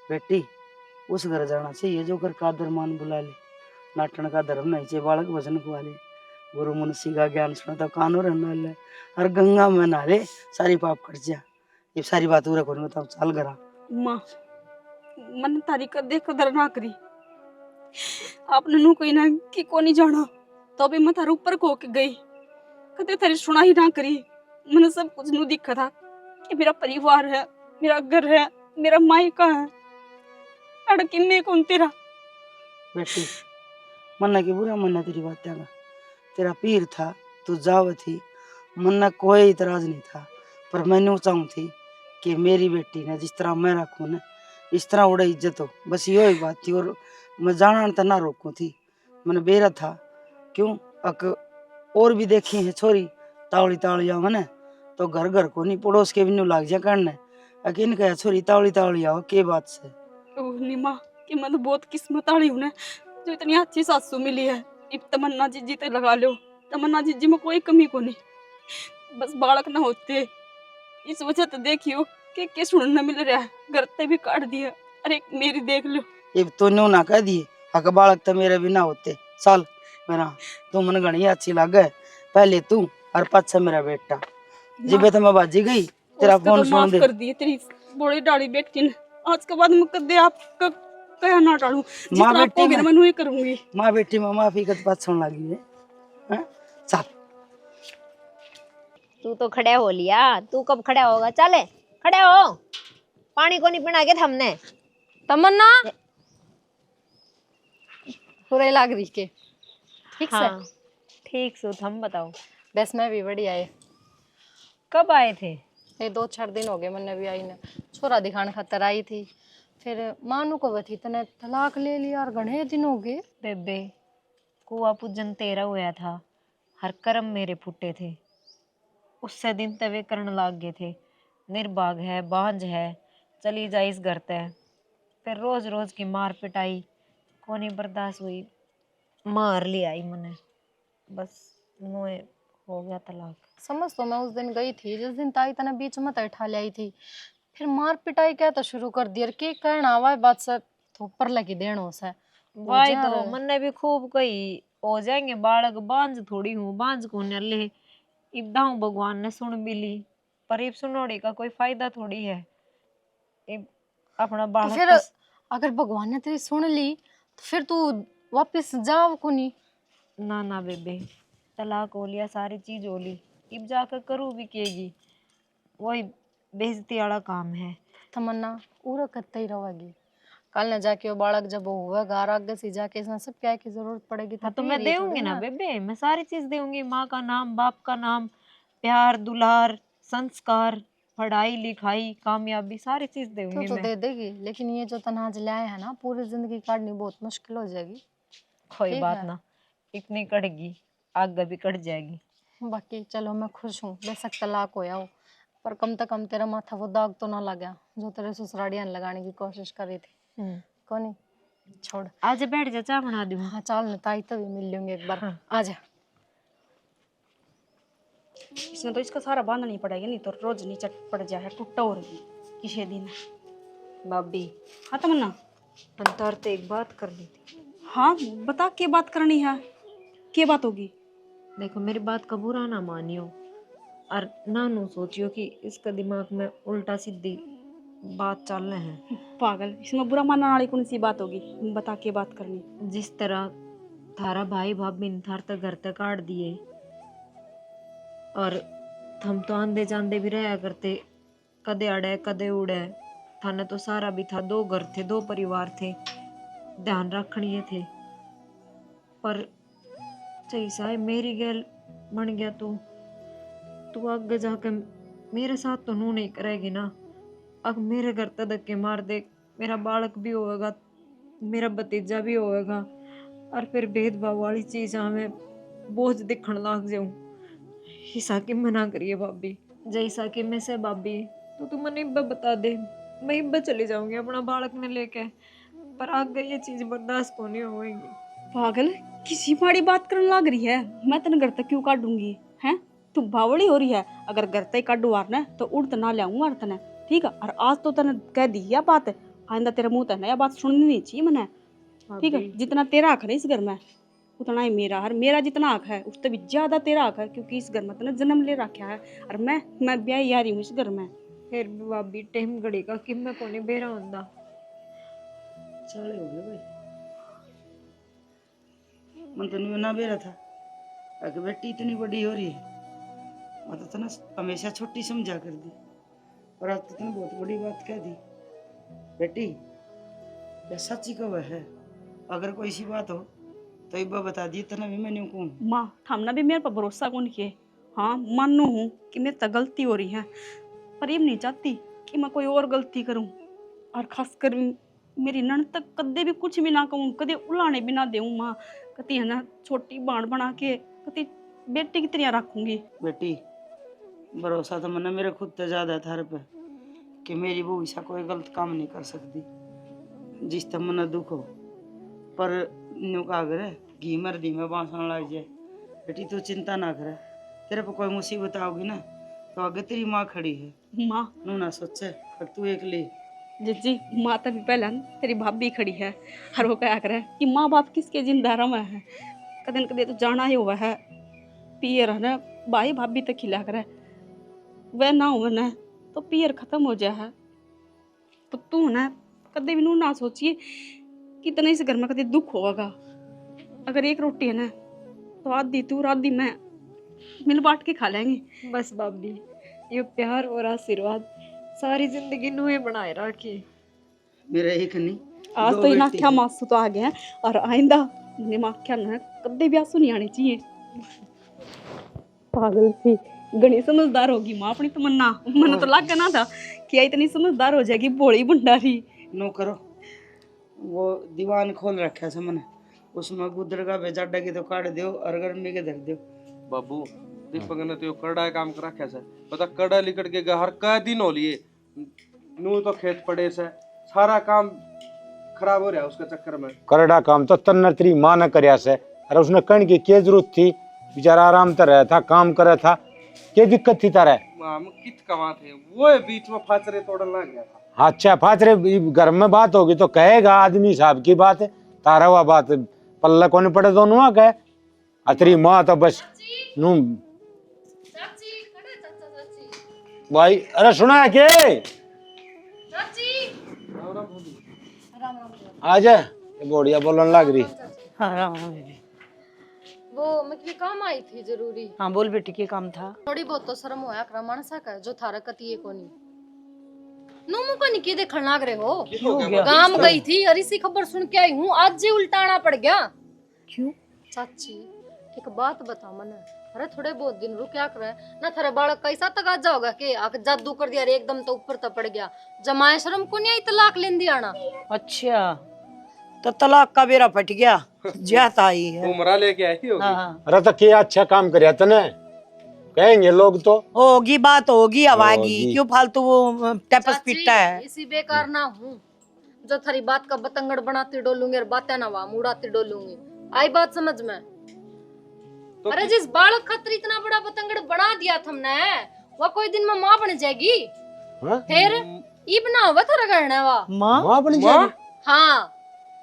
बेटी उस घर जाना चाहिए जो घर का आदर मान बुला ले। नाटन का धर्म नहीं चाहिए, बालक भजन खुआ ले, गुरु मुंशी का ज्ञान सुना तो कानों रहना ले, और गंगा में नहा ले, सारी पाप कट जा। ये सारी बात पूरा करूँ बताओ, चाल करा। माँ मन तारी कदे कदर ना करी, आपने नू कोई ना कि को नहीं जाना, तो भी मैं थारे ऊपर को के गई, कदे थारी सुना ही ना करी। मैंने सब कुछ नू दिखा था कि मेरा परिवार है, मेरा घर है, मेरा मायका है, अड़की में कौन तेरा। बेटी मन्ना की बुरा मन्ना तेरी बात त्यागा, तेरा पीर था, तू जाव थी, मन्ना कोई इतराज नहीं था। पर मैंने चाहूँ थी कि मेरी बेटी ने जिस तरह मैं रखूँ ना, इस तरह उड़े इज्जत हो, बस यो ही बात थी। और मैं जाना तो ना रोकूँ थी, मैंने बेरा था क्यों अक और भी देखी है छोरी तावड़ी तावड़ी आओ मैंने, तो घर घर को नहीं पड़ोस के भी नहीं लाग जा करने, अकिन कह छोरी तावड़ी तावड़ी आओ के बात से। ओह निमा कि मैं तो बहुत किस्मत वाली हूँ ना, जो इतनी अच्छी सासू मिली है। इब तमन्ना जीजी ते लगा लो, तमन्ना जीजी में कोई कमी को नहीं, बस बालक ना होते। इस वजह तो देखियो कि सुनने मिल रहा है, घर ते भी काट दिया। अरे मेरी देख लो, ये तो न्यू ना कह दिए, अक बालक तो मेरे भी ना होते। चल मेरा तू मन घनी अच्छी लगे, पहले तू और पाछा मेरा बेटा। जिबे तो मैं बाजी गई, तेरा उसका फोन तो सुन माफ दे। कर दिए तेरी बड़ी डाली बेटी ने। आज के बाद मैं कदे आपका कह ना डालूं, जिस माँ तरह आप बेटी कहोगे ना में मैं वही करूंगी। माँ बेटी में माफी का बात सुन लगी है। हाँ? चल तू तो खड़ा हो लिया, तू कब खड़ा होगा? चले खड़े हो, पानी को नहीं पिना के हमने। तमन्ना बुरे लाग रही के ठीक से? हाँ ठीक सो, हम बताओ। बस मैं भी बढ़िया है। कब आए थे? ये 2-4 दिन हो गए मैंने भी आई ने, छोरा दिखाने खातर आई थी, फिर मानू को बती तने तलाक ले लिया और घने दिन हो गए। बेबे कुआ पूजन तेरा होया था, हर कर्म मेरे फुटे थे, उससे दिन तवे करण लाग गए थे। निर्भाग है, बांझ है, चली जा इस घर ते। फिर रोज रोज की मार पिटाई को नहीं बर्दाश्त हुई, मार लिया आई मने, बस मुए हो गया तलाक। समझ तो मैं उस दिन गई थी जिस दिन ताई तने बीच में बैठा लाई थी, फिर मार पिटाई क्या तो शुरू कर दिया के कहना आवा बात से तो ऊपर लगी देनो से। भाई तो मन्ने भी खूब कही हो जाएंगे बालक, बांझ थोड़ी हूँ, बांझ को ले इब्दाऊ भगवान ने सुन भी ली, पर इब सुनोड़ी का कोई फायदा थोड़ी है। इब अपना तो बालक फिर अगर भगवान ने तेरी सुन ली तो फिर तू वापस जाओ को नहीं? ना ना बेबे, तलाक हो लिया, सारी चीज हो ली, इब जाकर करूँ भी केगी, वही बेइज्जती वाला काम है। तमन्ना पूरा करते ही रहेगी, कल न जाके वो बालक जब वो होगा घर आगे से जाके इसमें सब क्या की जरूरत पड़ेगी हाँ तो फिर मैं ये देऊंगी थोड़ी ना बेबे, मैं सारी चीज दूंगी, माँ का नाम, बाप का नाम, प्यार दुलार, संस्कार, पढ़ाई लिखाई, कामयाबी, सारी चीज दूंगी तो मैं। दे देगी, लेकिन ये जो तनाज लाए है ना पूरी जिंदगी काटनी बहुत मुश्किल हो जाएगी। कोई ठीक बात है। ना, इतनी कटेगी आगे भी कट जाएगी। बाकी चलो मैं खुश हूँ, बेशक तलाक होया हो, पर कम से कम तेरा माथा वो दाग तो ना लगा जो तेरे ससुरालियां ने लगाने की कोशिश करी थी। कोनी छोड़। आज बैठ जा, चाय बना दूं। हाँ चल ना ताई, तभी मिल लेंगे एक बार। आजा। इसमें तो इसका सारा बांधना नहीं पड़ेगा, नहीं तो रोज नीचे पड़ जाए टूटा हो रही किसी दिन। भाभी हाँ तमन्ना। अंतर तो एक बात करनी थी। हाँ बता, क्या बात करनी है? क्या बात होगी? देखो मेरी बात का बुरा ना मानियो और ना नो सोचियो कि इसका दिमाग में उल्टा सीधी बात चल रहे हैं। पागल, इसमें बुरा मानने वाली कौन सी बात होगी? बता, क्या बात करनी? जिस तरह थारा भाई भाभी ने थार तक घर तक काट दिए और हम तो आंदे जांदे भी रहा करते, कदे अड़े कदे उड़े। थाने तो सारा भी था, 2 घर थे, 2 परिवार थे, ध्यान रखनी थे। पर जैसा है मेरी गैल बन गया तू आगे जाके मेरे साथ तो नू नहीं करेगी ना। अब मेरे घर तक धक्के मार दे, मेरा बालक भी होगा, मेरा भतीजा भी होगा, और फिर भेदभाव वाली चीज हमें बोझ दिखण लग जाऊं। हिसा की मना करिए भाभी, जैसा कि मैं से भाभी तो तू मने इब्बा बता दे, मैं इब्बा चली जाऊंगी अपना बालक ने लेके, पर आगे ये चीज बर्दाश्त को नहीं होगी। पागल, किसी माड़ी बात करने लग रही है? मैं तेने घर तक क्यों काटूंगी? हैं तू बावड़ी हो रही है? अगर घर तक काटू ना तो उड़ ना लाऊंगा तने, ठीक है? और आज तो तने कह दी यह बात, आइंदा तेरे मुंह तक यह बात सुननी नहीं चाहिए मने, ठीक है? जितना तेरा हक है इस घर में उतना ही मेरा, और मेरा जितना हक है उससे भी ज्यादा तेरा हक है, क्योंकि इस घर में तने जन्म ले रखा है और मैं ब्याह यारी हूँ इस घर में। फिर भी भाभी टाइम घड़ी का कि मैं कोने बेरा होंदा। साले हो गए भाई। मन तो नहीं ना बेरा था, अगर बेटी इतनी बड़ी हो रही है, मैं तो ना हमेशा छोटी समझा कर दी, और आज तो तूने बहुत बड़ी बात कह दी। बेटी यह सच्ची कब है, अगर कोई सी बात हो तो एक बार बता दी, तना भी मैंने कौन माँ थामना भी मेरे पर भरोसा कौन किए? हाँ मानू हूँ कि मेरे तक गलती हो रही है, पर ये नहीं चाहती कि मैं कोई और गलती करूँ, और खासकर मेरी ननद तक कदे भी कुछ भी ना कहूँ, कदे उलाने भी ना देऊँ। माँ कती है ना छोटी बाण बना के कती बेटी की तरह रखूंगी। बेटी भरोसा तो मना मेरे खुद तो ज्यादा थारे पे कि मेरी बहू ऐसा कोई गलत काम नहीं कर सकती जिस तक मना दुख हो, पर न्यू का करे घी मर्दी में बांसने लग जाए। बेटी तू चिंता ना करे, तेरे पे कोई मुसीबत आओगी ना तो आगे तेरी माँ खड़ी है। माँ नू ना सोचे पर तू एक ले जी माँ तभी पहले तेरी भाभी खड़ी है, और वो क्या करे कि माँ बाप किसके जिंदा रहा है, कदन कदे तो जाना ही हुआ है पियर है ना, भाई भाभी तक खिला करे, वह ना हो ना तो पियर खत्म हो जाए है। तो तू ना कदे भी नू ना सोचिए कि इतना इस घर में कदे दुख होगा। अगर एक रोटी है ना तो आधी तू और आधी मैं मिल बांट के खा लेंगे। बस भाभी ये प्यार और आशीर्वाद सारी जिंदगी नुए बनाए रखिए। मेरा एक नहीं आज दो तो इना बेटी क्या है। मासू तो आ गया है, और आइंदा दिमाग क्या ना कदे भी आंसू नहीं आने चाहिए। पागल सी घनी समझदार होगी माँ अपनी तमन्ना, मन तो लग ना था कि इतनी समझदार हो जाएगी भोली भंडारी। नो करो, वो दीवान खोल रखा है मैंने, उसमें गुदर का बेचा डगी तो काट दो और गर्मी के धर दो। बाबू दीपक ने तो कड़ा काम कर रखा है, पता कड़ा लिकट के हर का दिन हो लिए नू तो खेत पड़े से सारा काम खराब हो रहा है उसके चक्कर में। करड़ा काम तो तन्नर तेरी माँ न करया से, अरे उसने कहने की क्या जरूरत थी, बेचारा आराम कर रहा था, काम कर रहा था, क्या दिक्कत थी तारा? हम कित कमा थे वो बीच में फाचरे तोड़न लग गया था। अच्छा फाचरे घर में बात होगी तो कहेगा आदमी साहब की बात है, तारा हुआ बात पल्ला कौन पड़े दोनों आ गए। अतरी माँ तो बस नू भाई, अरे सुना है के आजा, ये बोड़िया बोलन लग रही। हाँ राम वो मैं के काम आई थी जरूरी। हाँ बोल बेटी, के काम था? थोड़ी बहुत तो शर्म होया कर मानसा का जो थारा कती कोनी नूमू को निके देखण लाग रहे हो। क्यों हो गया? गांव गई थी और इसी खबर सुन के आई हूँ, आज जी उल्टाना पड़ गया। क्यों? चाची एक बात बता मने, अरे थोड़े बहुत दिन रुक क्या करे ना, थारे बालक कैसा तक आ जाओगा के आके जादू कर दिया रे, एकदम तो ऊपर तक पड़ गया। जमाए शर्म को नहीं आई तलाक लेन दिया ना। अच्छा तो तलाक का बेरा फट गया, जाता ही है। उमरा लेके आई होगी। हाँ अरे तो क्या अच्छा काम करया तने, कहेंगे लोग तो। होगी बात होगी, अब आगी होगी। क्यों फालतू वो टपस चाची, पीटता है? इसी बेकार ना हूँ जो थारी बात का बतंगड़ बनाती डोलूंगी और बातें ना वहां मुड़ाती डोलूंगी। आई बात समझ में? तो अरे जिस बालक खातिर इतना बड़ा बतंगड़ बना दिया तुमने, वो कोई दिन में माँ बन जाएगी। हाँ? फिर ई बना हुआ थारा करना वा माँ बन जाएगी? हाँ,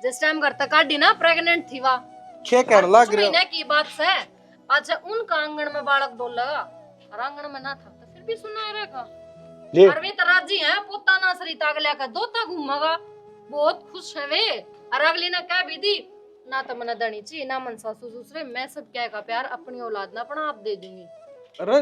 जिस टाइम घर तक काटी ना प्रेग्नेंट थी वा, क्या कहने लग रहे हो? महीने की बात से। अच्छा उनका आंगन में बालक डोला और आंगन में ना था तो फिर भी सुना रहेगा। ले और वे तो राजी है, पोता ना सरी तागल्या का दोता घूमेगा, बहुत खुश है वे। और अगली ने कह भी दी ना तो मना दनी ची ना मन सासू ससुरे, मैं सब क्या का प्यार अपनी औलाद ना अपना आप दे दूंगी। अरे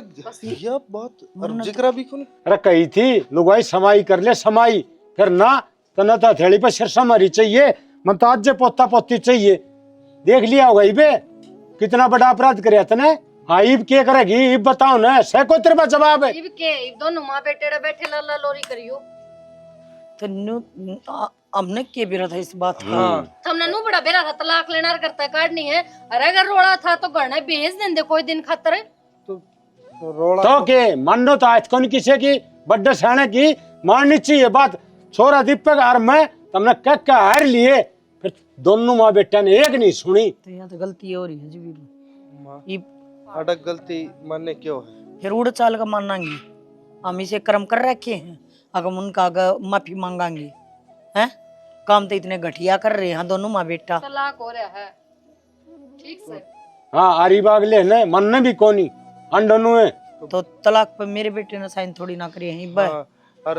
ये बात और जिक्र भी कौन? अरे कही थी लुगाई समाई कर ले समाई, फिर ना तो न तो हथेली पे सिरसा मारी चाहिए, मन तो आज पोता पोती चाहिए। देख लिया होगा इबे कितना बड़ा अपराध करे तने। हाँ इब क्या करेगी इब बताओ ना, सह को तेरे पास जवाब है। इब के इब दोनों माँ बेटे रे बैठे लल्ला लोरी करियो। हमने के बिरा था इस बात का। हमने नु बड़ा बेरा था तलाक लेना करता काटनी है। अरे अगर रोड़ा था तो गढ़ना भेज देंदे कोई दिन खातर। तो रोड़ा तो के मानो तो आज कौन किसी की बड्डे सहने की माननी चाहिए बात। छोरा दीपक और मैं तुमने कह हार लिए, फिर दोनों माँ बेटा ने एक नहीं सुनी। तो यहाँ तो गलती हो रही है जी बीरू। माँ ये अटक गलती मानने क्यों है? फिर उड़ चाल का मानांगे, हम इसे कर्म कर रखे हैं, अगर उनका अगर माफी मांगांगे हैं। काम तो इतने घटिया कर रहे हैं दोनों माँ बेटा। तलाक हो रहा है ठीक से। हाँ आरी बाग ले न मन ने भी कोनी अंडनु है तो तलाक पे मेरे बेटे ने साइन थोड़ी ना करे हैं। हाँ, और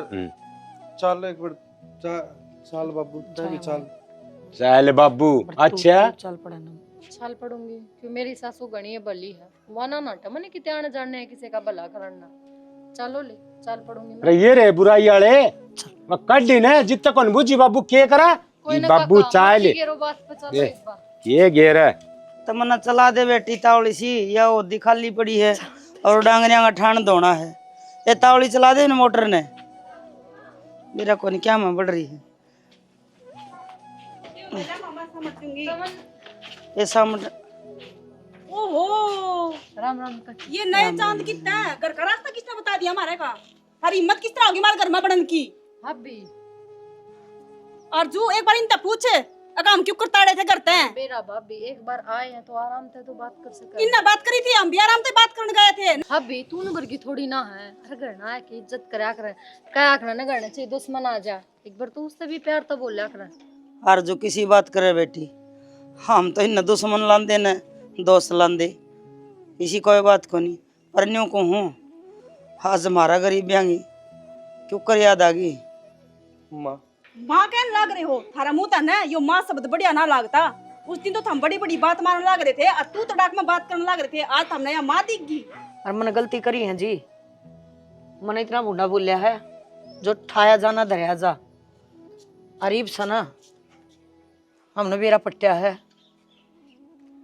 चल एक बार चाल बाबू भी चाल चल बाबू। अच्छा चल पड़ा ना छाल पड़ूंगी क्यों? मेरी सासू गणी है बली है, वाना नाटा मने किते आने जाने है किसी का भला करना। चलो ले चाल पड़ूंगी मैं। अरे ये रे बुराई वाले मैं कड्डी ने जित्ते कौन बुझी बाबू के करा कोई ना बाबू काका, चाय ले माफी गेरो बात पे चलो इस बार। ये घेर है। तमन्ना चला दे बेटी तावड़ी सी, या ओदी खाली पड़ी है और डांगरिया का ठाण धोना है। ये तावड़ी चला दे न मोटर ने, मेरा कौन क्या में बढ़ रही है। ये सामने ओहो राम राम कर। ये नए चांद कितना है, घर का रास्ता किसने बता दिया हमारे का? हमारी हिम्मत किस तरह होगी हमारे घर में बढ़न की? भाभी और जो एक बार इनसे पूछे अगर हम क्यों करताड़े थे करते हैं। बेरा भाभी एक बार आए हैं तो आराम से तो बात कर सके। इनने बात करी थी, हम भी आराम से बात करने गए थे। भाभी तू न की थोड़ी ना है, हर घर ना है कि इज्जत करया करे, क्या करना न करना चाहिए, दुश्मन आ जा एक बार तो उससे भी प्यार तो बोलिया करे। और जो किसी बात करे बेटी, हम तो इन दुश्मन लांदे न दोस्त लांदे, इसी कोई बात को नहीं। पर न्यू को हूँ आज हमारा गरीब ब्यांगी क्यों कर याद आ गई। माँ माँ कहने लाग रहे हो, थारा मुंह था ना यो माँ शब्द बढ़िया ना लागता। उस दिन तो हम बड़ी बड़ी बात मारने लाग रहे थे और तू तो डाक में बात करने लाग रहे थे। आज हमने यहाँ माँ दिख गई। और मैंने गलती करी है जी, मैंने इतना बूढ़ा बोलिया है जो ठाया जाना धरया जा। अरीब सा ना हमने बेरा पट्टिया है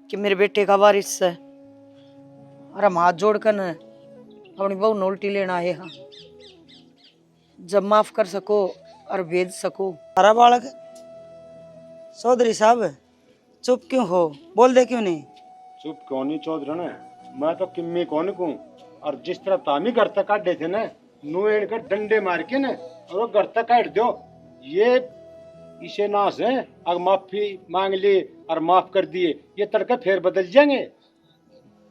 कि मेरे बेटे का वारिस है, और हम हाथ जोड़ कर न अपनी बहू ने उल्टी लेना है। हाँ जब माफ कर सको और भेज सको। हरा बालक चौधरी साहब चुप क्यों हो, बोल दे क्यों नहीं? चुप क्यों नहीं चौधरी ने, मैं तो किम्मी कौन कहूँ। और जिस तरह तामी घर तक काटे थे ना, नुएड़ कर डंडे मार के न और वो घर तक काट दो, ये इसे नाश है। अगर माफी मांग ली और माफ कर दिए, ये तड़का फिर बदल जाएंगे।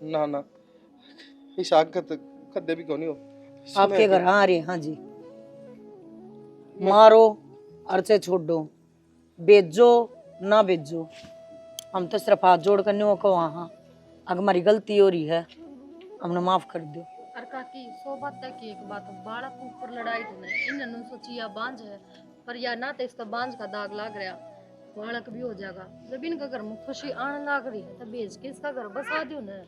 ना ना इस आग कदे भी कौन हो आपके घर हाँ रहे हाँ जी, मारो अर्चे छोड़ दो, बेचो ना बेचो, हम तो सिर्फ हाथ जोड़ कर नहीं को हाँ अगर हमारी गलती हो रही है हमने माफ कर दो। और काकी सो बात है कि एक बात बालक ऊपर लड़ाई थी ना, इन सोची या बांझ है पर या ना तो इसका बांझ का दाग लाग रहा, बालक भी हो जाएगा। जब इनका घर में खुशी आने लाग रही है तो बेच के इसका घर बसा दो ना।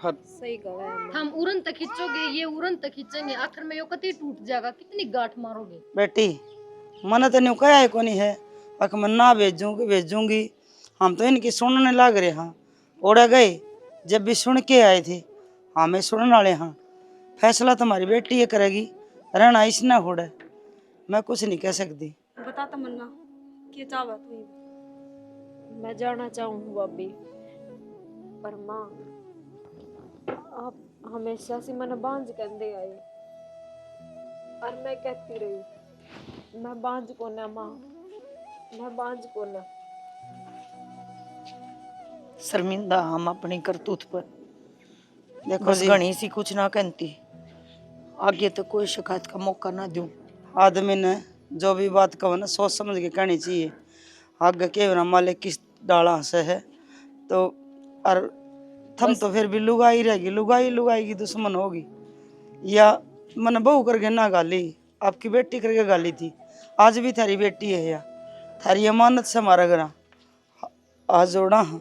सही कहा। हम उड़न तक खींचोगे, ये उड़न तक खींचेंगे, आखिर में यो कति टूट जाएगा, कितनी गांठ मारोगे। बेटी मन तो न्यू कहा है को नहीं है, अक मैं ना भेजूंगी। हम तो इनकी सुनने लग रहे हाँ, ओढ़े गए जब भी सुन के आए थे, हमें सुनने वाले हाँ। फैसला तुम्हारी बेटी ये करेगी, रहना इसने होड़ा, मैं कुछ नहीं कह सकती। बता तमन्ना क्या चाहत हुई? मैं जाना चाहूँ भाभी, पर माँ आप हमेशा से मन बांझ कंदे आए और मैं कहती रही मैं बांझ को ना माँ, मैं बांझ को ना शर्मिंदा हम अपनी करतूत पर। देखो बस जी, घनी सी कुछ ना कहती, आगे तो कोई शिकायत का मौका ना दूं। आदमी ने जो भी बात कहो ना सोच समझ के कहनी चाहिए। आगे के ना मालिक किस डाला से है तो, और थम तो फिर भी लुगाई रहेगी, लुगाई लुगाई की दुश्मन होगी। या मन बहू करके ना गाली, आपकी बेटी करके गाली थी, आज भी थारी बेटी है या थारी अमानत से हमारा घर आज जोड़ा हाँ।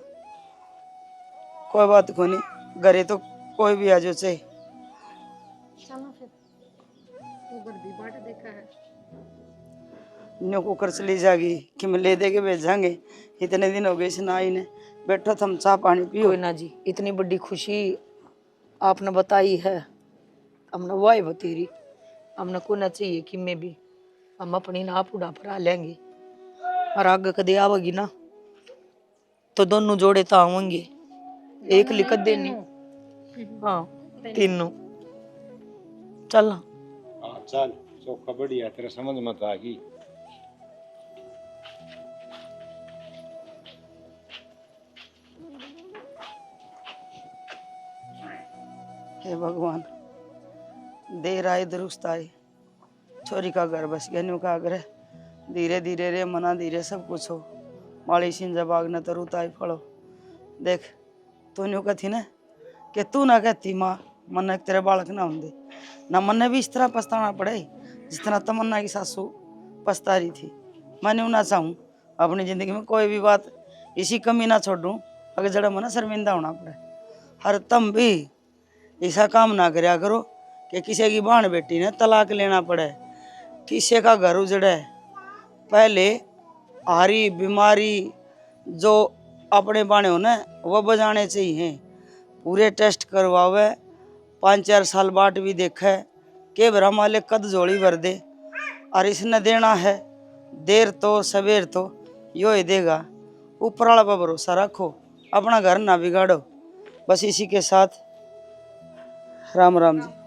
कोई बात को नहीं, घरे तो कोई भी आ जो चाहे। चलो फिर उधर भी बाट देखा है। न्यू कुकर चली जाएगी कि मैं ले दे के भेजांगे। इतने दिन हो गए इस नाई ने, बैठो थम चाह पानी पियो। कोई ना जी, इतनी बड़ी खुशी आपने बताई है, हमने वाई बतेरी, हमने को ना चाहिए कि मैं भी हम अपनी ना पूरा भरा लेंगे। और आगे कदे आवेगी ना तो दोनों जोड़े तो आवेंगे, एक लिखत देनी। हाँ तीनों। चल हाँ चल, चौका बढ़िया, तेरे समझ मत आ गई। हे भगवान, देर आए दुरुस्त आए, छोरी का घर बस गया। न्यू का आग्रह धीरे धीरे रे मना धीरे सब कुछ हो। माड़ी सिंह जब आग न तरू ताई फड़ो। देख तू न्यू कहती ना कि तू ना कहती माँ मन तेरे बालक ना होंगे ना, मन भी इस तरह पछताना पड़े जिस तरह तमन्ना की सासू पछता रही थी। मैं न्यू ना चाहूँ अपनी ज़िंदगी में कोई भी बात इसी कमी ना छोड़ूँ, अगर जड़ा मना शर्मिंदा होना पड़े। हर तुम भी ऐसा काम ना करया करो कि किसी की बहन बेटी ने तलाक लेना पड़े, किसी का घर उजड़े। पहले हारी बीमारी जो अपने बाने हो ना वो बजाने चाहिए, पूरे टेस्ट करवावे, 5-4 साल बाद भी देखे के भरा मालिक कद जोड़ी भर दे। और इसने देना है देर तो सवेर तो यो ही देगा। ऊपर वाला पर भरोसा रखो, अपना घर ना बिगाड़ो। बस इसी के साथ राम राम जी।